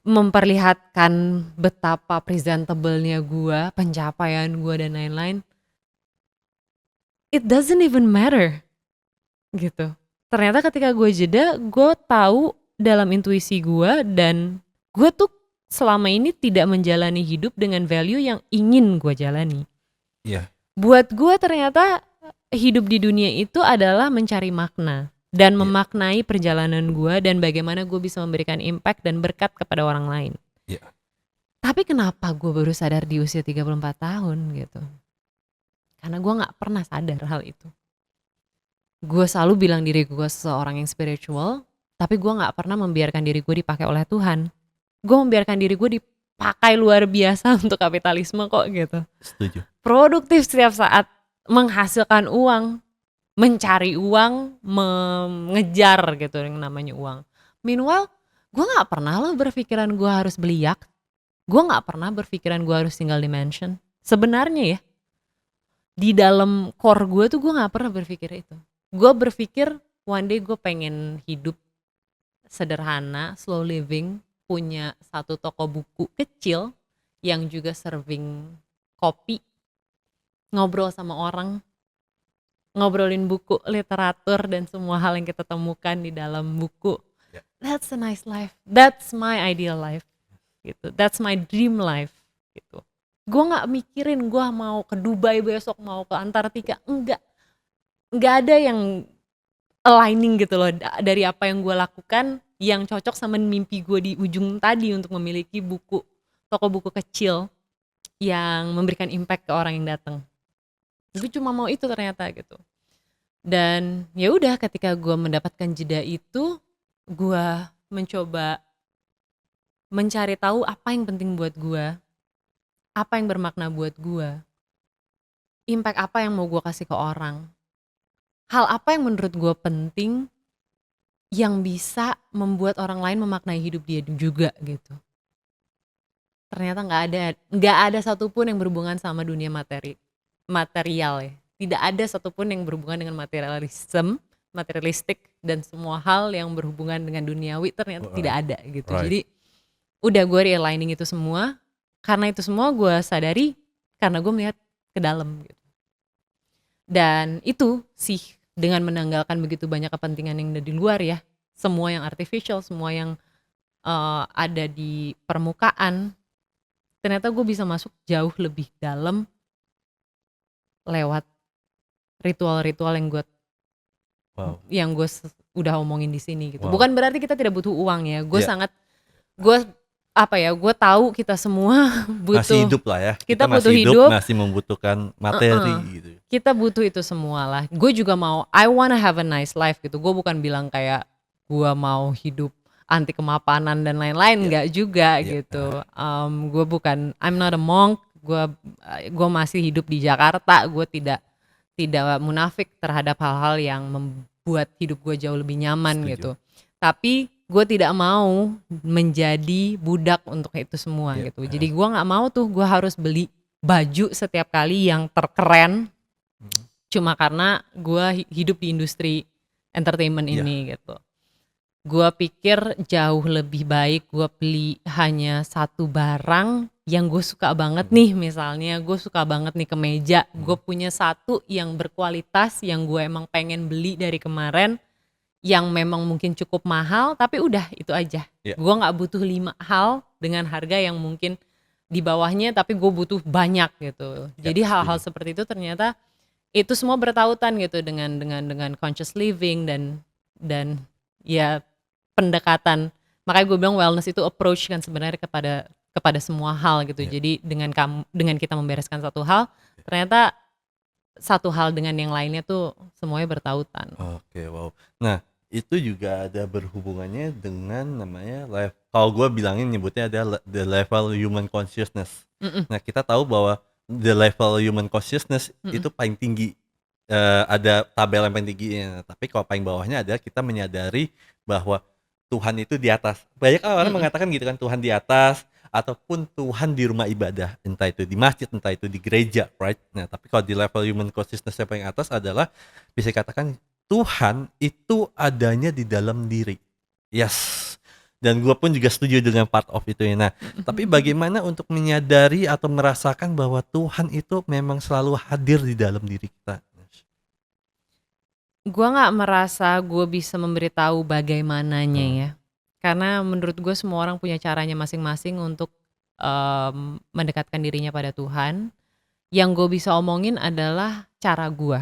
B: memperlihatkan betapa presentable-nya gue, pencapaian gue dan lain-lain? It doesn't even matter gitu. Ternyata ketika gue jeda, gue tahu dalam intuisi gue, dan gue tuh selama ini tidak menjalani hidup dengan value yang ingin gue jalani.
A: Iya.
B: Buat gue ternyata hidup di dunia itu adalah mencari makna dan memaknai perjalanan gue dan bagaimana gue bisa memberikan impact dan berkat kepada orang lain.
A: Iya.
B: Tapi kenapa gue baru sadar di usia 34 tahun gitu? Karena gue gak pernah sadar hal itu. Gue selalu bilang diri gue seseorang yang spiritual, tapi gue gak pernah membiarkan diri gue dipakai oleh Tuhan. Gue membiarkan diri gue dipakai luar biasa untuk kapitalisme kok gitu.
A: Setuju.
B: Produktif setiap saat, menghasilkan uang, mencari uang, mengejar gitu yang namanya uang. Meanwhile, gue gak pernah loh berpikiran gue harus beli yacht. Gue gak pernah berpikiran gue harus tinggal di mansion. Sebenarnya ya, di dalam core gue tuh gue gak pernah berpikir itu. Gue berpikir one day gue pengen hidup sederhana, slow living, punya satu toko buku kecil yang juga serving kopi, ngobrol sama orang, ngobrolin buku, literatur dan semua hal yang kita temukan di dalam buku. That's a nice life. That's my ideal life. Gitu. That's my dream life. Gitu. Gue nggak mikirin gue mau ke Dubai besok, mau ke Antartika, nggak ada yang aligning gitu loh dari apa yang gue lakukan yang cocok sama mimpi gue di ujung tadi untuk memiliki toko buku kecil yang memberikan impact ke orang yang datang. Gue cuma mau itu ternyata gitu. Dan ya udah, ketika gue mendapatkan jeda itu, gue mencoba mencari tahu apa yang penting buat gue, apa yang bermakna buat gue, impact apa yang mau gue kasih ke orang, hal apa yang menurut gue penting yang bisa membuat orang lain memaknai hidup dia juga gitu. Ternyata nggak ada satupun yang berhubungan sama dunia material ya. Tidak ada satupun yang berhubungan dengan materialistik dan semua hal yang berhubungan dengan duniawi ternyata tidak ada gitu.
A: Right.
B: Jadi udah gue realigning itu semua. Karena itu semua gue sadari karena gue melihat ke dalam gitu. Dan itu sih, dengan menanggalkan begitu banyak kepentingan yang ada di luar ya, semua yang artificial, semua yang ada di permukaan, ternyata gue bisa masuk jauh lebih dalam lewat ritual-ritual yang gue udah omongin di sini gitu. Bukan berarti kita tidak butuh uang ya. Gue gue tahu kita semua butuh,
A: masih hidup lah ya.
B: Kita
A: masih
B: butuh hidup,
A: masih membutuhkan materi gitu.
B: Kita butuh itu semua lah. Gue juga mau, I wanna have a nice life gitu. Gue bukan bilang kayak gue mau hidup anti kemapanan dan lain-lain, enggak juga gitu. Gue bukan, I'm not a monk, Gue masih hidup di Jakarta, gue tidak munafik terhadap hal-hal yang membuat hidup gue jauh lebih nyaman
A: Setuju.
B: gitu. Tapi gue tidak mau menjadi budak untuk itu semua
A: Iya,
B: gitu. Jadi gue nggak mau tuh gue harus beli baju setiap kali yang terkeren cuma karena gue hidup di industri entertainment
A: Iya.
B: ini gitu. Gue pikir jauh lebih baik gue beli hanya satu barang yang gue suka banget nih. Misalnya gue suka banget nih kemeja, gue punya satu yang berkualitas yang gue emang pengen beli dari kemarin, yang memang mungkin cukup mahal, tapi udah itu aja.
A: Iya.
B: Gue nggak butuh 5 hal dengan harga yang mungkin di bawahnya, tapi gue butuh banyak gitu.
A: Ya,
B: Jadi hal-hal
A: setuju.
B: seperti itu ternyata itu semua bertautan gitu dengan conscious living dan ya pendekatan. Makanya gue bilang wellness itu approach kan sebenarnya kepada semua hal gitu.
A: Iya.
B: Jadi dengan kita membereskan satu hal, ternyata satu hal dengan yang lainnya tuh semuanya bertautan.
A: Oke, wow. Nah, itu juga ada berhubungannya dengan namanya kalau gue bilangin nyebutnya ada the level human consciousness. Nah, kita tahu bahwa the level human consciousness itu paling tinggi. Ada tabel yang paling tingginya. Tapi kalau paling bawahnya adalah kita menyadari bahwa Tuhan itu di atas. Banyak orang mengatakan gitu kan, Tuhan di atas ataupun Tuhan di rumah ibadah, entah itu di masjid, entah itu di gereja, right? Nah, tapi kalau di level human consciousness yang paling atas adalah bisa dikatakan Tuhan itu adanya di dalam diri. Yes. Dan gue pun juga setuju dengan part of itu ya. Nah, tapi bagaimana untuk menyadari atau merasakan bahwa Tuhan itu memang selalu hadir di dalam diri kita?
B: Gue nggak merasa gue bisa memberitahu bagaimananya ya. Karena menurut gue semua orang punya caranya masing-masing untuk mendekatkan dirinya pada Tuhan. Yang gue bisa omongin adalah cara gue.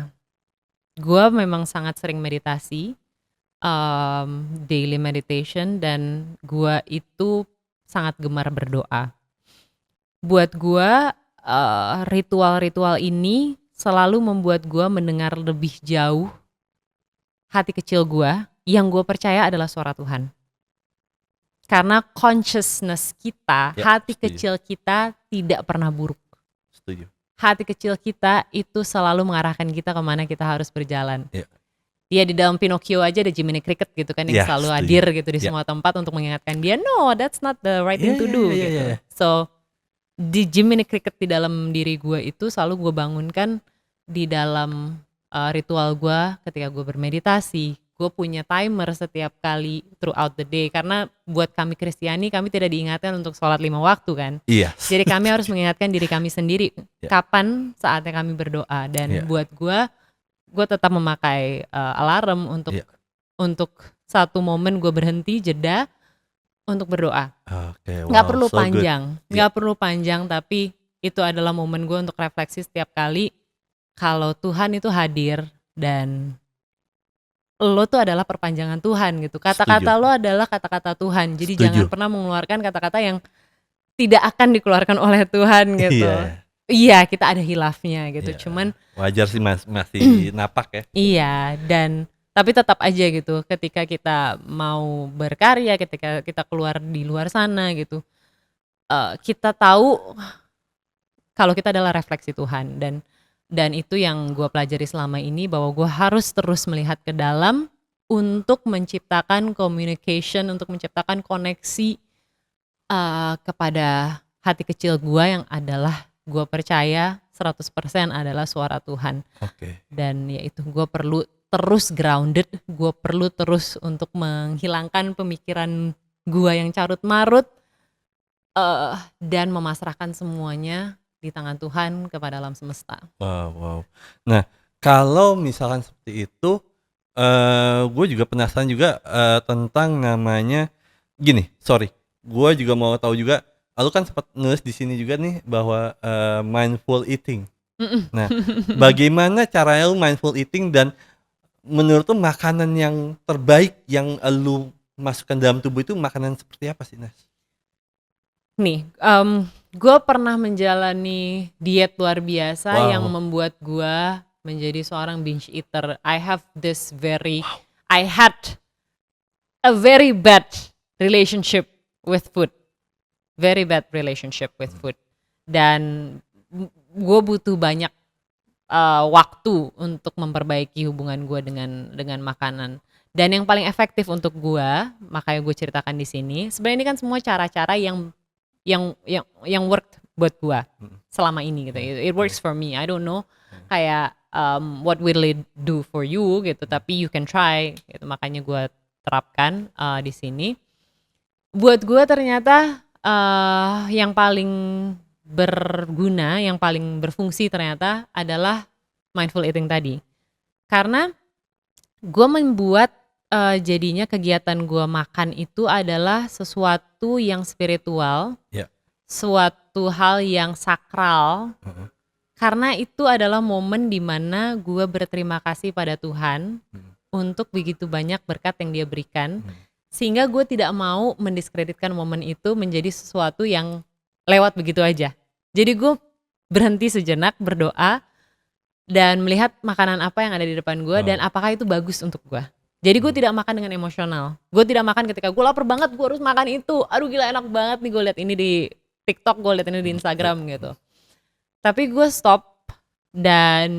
B: Gue memang sangat sering meditasi, daily meditation, dan gue itu sangat gemar berdoa. Buat gue ritual-ritual ini selalu membuat gue mendengar lebih jauh hati kecil gue, yang gue percaya adalah suara Tuhan. Karena consciousness kita,
A: Ya,
B: hati
A: setuju.
B: kecil kita tidak pernah buruk.
A: Setuju.
B: Hati kecil kita itu selalu mengarahkan kita kemana kita harus berjalan.
A: Ya.
B: Dia di dalam Pinocchio aja ada Jiminy Cricket gitu kan, yang
A: Ya,
B: selalu
A: setuju.
B: hadir gitu di
A: Ya.
B: semua tempat untuk mengingatkan dia, no, that's not the right thing to do
A: Ya,
B: gitu.
A: ya.
B: So di Jiminy Cricket di dalam diri gue itu selalu gue bangunkan di dalam ritual gue ketika gue bermeditasi. Gue punya timer setiap kali throughout the day, karena buat kami Kristiani, kami tidak diingatkan untuk sholat 5 waktu kan.
A: Iya.
B: Jadi kami harus mengingatkan diri kami sendiri
A: Ya.
B: kapan saatnya kami berdoa. Dan
A: Ya.
B: buat gue tetap memakai alarm untuk
A: Ya.
B: untuk satu momen gue berhenti, jeda untuk berdoa.
A: Oke, wow,
B: Nggak perlu
A: so good.
B: panjang,
A: Ya.
B: nggak perlu panjang, tapi itu adalah momen gue untuk refleksi setiap kali kalau Tuhan itu hadir dan lo tuh adalah perpanjangan Tuhan gitu. Kata-kata
A: Setuju.
B: lo adalah kata-kata Tuhan. Jadi
A: Setuju.
B: jangan pernah mengeluarkan kata-kata yang tidak akan dikeluarkan oleh Tuhan gitu.
A: Iya.
B: Iya, kita ada hilafnya gitu.
A: Iya.
B: Cuman
A: Wajar sih masih napak ya.
B: iya, dan tapi tetap aja gitu, ketika kita mau berkarya, ketika kita keluar di luar sana gitu, kita tahu kalau kita adalah refleksi Tuhan. Dan itu yang gue pelajari selama ini, bahwa gue harus terus melihat ke dalam untuk menciptakan communication, untuk menciptakan koneksi kepada hati kecil gue yang adalah, gue percaya 100% adalah suara Tuhan.
A: Oke.
B: Dan ya itu, gue perlu terus grounded, gue perlu terus untuk menghilangkan pemikiran gue yang carut marut, dan memasrahkan semuanya di tangan Tuhan kepada alam semesta.
A: Wow. Nah, kalau misalkan seperti itu, gue juga penasaran juga tentang namanya gini. Sorry, gue juga mau tahu juga. Lu kan sempat nulis di sini juga nih bahwa mindful eating. Nah, bagaimana caranya lu mindful eating, dan menurut lu makanan yang terbaik yang lu masukkan dalam tubuh itu makanan seperti apa sih, Nas?
B: Nih, gue pernah menjalani diet luar biasa.
A: Wow.
B: Yang membuat gue menjadi seorang binge eater. I had a very bad relationship with food. Very bad relationship with food. Dan gue butuh banyak waktu untuk memperbaiki hubungan gue dengan makanan. Dan yang paling efektif untuk gue, makanya gue ceritakan di sini. Sebenarnya ini kan semua cara-cara yang worked buat gue selama ini gitu. It works for me. I don't know kayak what will it do for you gitu. Tapi you can try gitu. Makanya gue terapkan di sini. Buat gue ternyata yang paling berguna, yang paling berfungsi ternyata adalah mindful eating tadi. Karena gue membuat jadinya kegiatan gue makan itu adalah sesuatu yang spiritual, suatu hal yang sakral, karena itu adalah momen dimana gue berterima kasih pada Tuhan untuk begitu banyak berkat yang Dia berikan, sehingga gue tidak mau mendiskreditkan momen itu menjadi sesuatu yang lewat begitu aja. Jadi gue berhenti sejenak, berdoa, dan melihat makanan apa yang ada di depan gue dan apakah itu bagus untuk gue. Jadi gue tidak makan dengan emosional. Gue tidak makan ketika gue lapar banget, gue harus makan itu. Aduh gila enak banget nih, gue lihat ini di TikTok, gue lihat ini di Instagram gitu. Tapi gue stop dan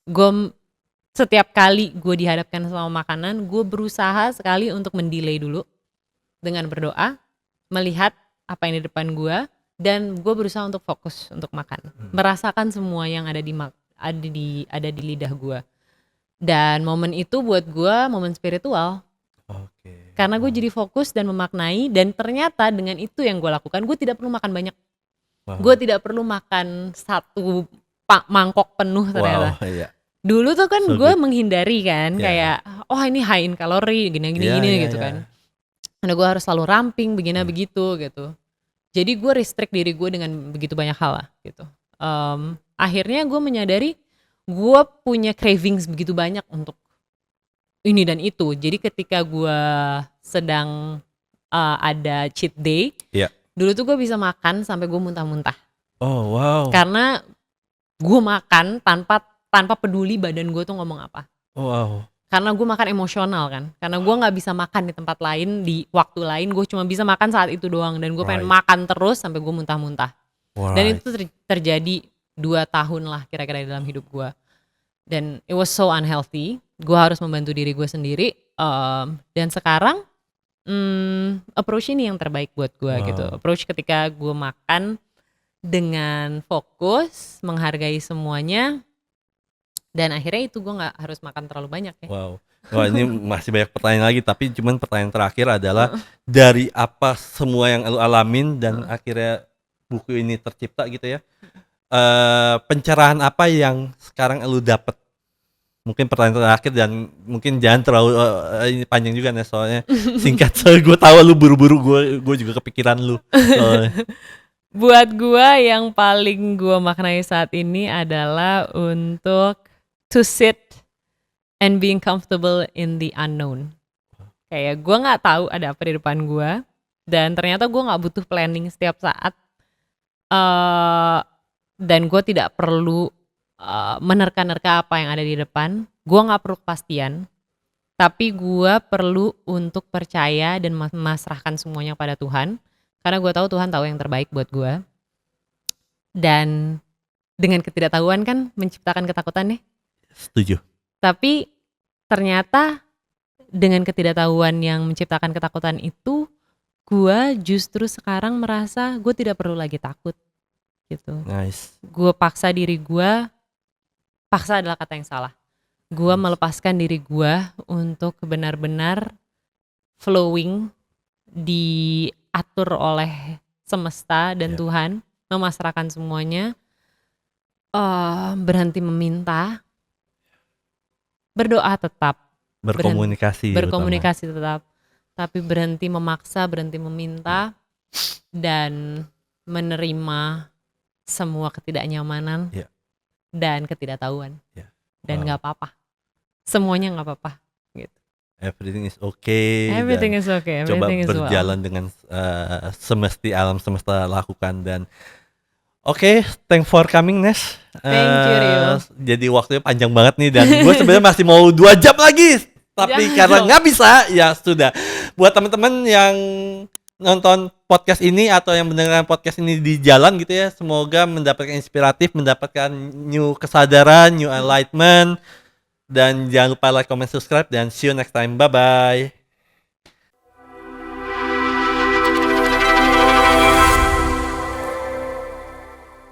B: gue setiap kali gue dihadapkan sama makanan, gue berusaha sekali untuk mendelay dulu dengan berdoa, melihat apa yang di depan gue, dan gue berusaha untuk fokus untuk makan, merasakan semua yang ada di lidah gue. Dan momen itu buat gue momen spiritual. Karena gue jadi fokus dan memaknai, dan ternyata dengan itu yang gue lakukan, gue tidak perlu makan banyak. Gue tidak perlu makan satu mangkok penuh ternyata. Dulu tuh kan gue menghindari kan, kayak ini high in kalori, gini gitu kan. Karena gue harus selalu ramping, begitu gitu. Jadi gue restrict diri gue dengan begitu banyak hal lah gitu. Akhirnya gue menyadari gue punya cravings begitu banyak untuk ini dan itu. Jadi ketika gue sedang ada cheat day, dulu tuh gue bisa makan sampai gue muntah-muntah.
A: Oh wow.
B: Karena gue makan tanpa peduli badan gue tuh ngomong apa.
A: Wow.
B: Karena gue makan emosional kan. Karena gue gak bisa makan di tempat lain, di waktu lain. Gue cuma bisa makan saat itu doang. Dan gue pengen makan terus sampai gue muntah-muntah. Dan itu terjadi 2 tahun lah kira-kira dalam hidup gue. Dan it was so unhealthy. Gue harus membantu diri gue sendiri. Dan sekarang approach ini yang terbaik buat gue gitu. Approach ketika gue makan dengan fokus, menghargai semuanya. Dan akhirnya itu gue gak harus makan terlalu banyak ya.
A: Wow. Wah ini masih banyak pertanyaan lagi. Tapi cuman pertanyaan terakhir adalah dari apa semua yang lu alamin dan akhirnya buku ini tercipta gitu ya, pencerahan apa yang sekarang lu dapet? Mungkin pertanyaan terakhir dan mungkin jangan terlalu ini panjang juga nih soalnya singkat. Soalnya gue tahu lu buru-buru, gue juga kepikiran lu.
B: Buat gue yang paling gue maknai saat ini adalah untuk to sit and being comfortable in the unknown. Kayak gue gak tahu ada apa di depan gue, dan ternyata gue gak butuh planning setiap saat, dan gue tidak perlu menerka-nerka apa yang ada di depan. Gue gak perlu kepastian, tapi gue perlu untuk percaya dan memasrahkan semuanya pada Tuhan, karena gue tahu Tuhan tahu yang terbaik buat gue. Dan dengan ketidaktahuan kan menciptakan ketakutan nih.
A: Setuju.
B: Tapi ternyata dengan ketidaktahuan yang menciptakan ketakutan itu, gue justru sekarang merasa gue tidak perlu lagi takut gitu.
A: Nice.
B: Gue paksa diri gue, paksa adalah kata yang salah. Gue melepaskan diri gue untuk benar-benar flowing, diatur oleh semesta dan Tuhan, memasrahkan semuanya, berhenti meminta, berdoa tetap, berkomunikasi tetap, tapi berhenti memaksa, berhenti meminta, dan menerima semua ketidaknyamanan dan ketidaktahuan. Dan gak apa-apa, semuanya gak apa-apa gitu.
A: Everything is okay.
B: Everything is okay. Everything
A: Coba berjalan dengan semesti alam semesta lakukan. Dan Oke, thanks for coming, Nes.
B: Thank you, Rio.
A: Jadi waktunya panjang banget nih, dan gue sebenarnya masih mau 2 jam lagi, tapi karena nggak bisa, ya sudah. Buat teman-teman yang nonton podcast ini atau yang mendengarkan podcast ini di jalan gitu ya, semoga mendapatkan inspiratif, mendapatkan new kesadaran, new enlightenment, dan jangan lupa like, comment, subscribe, dan see you next time. Bye bye.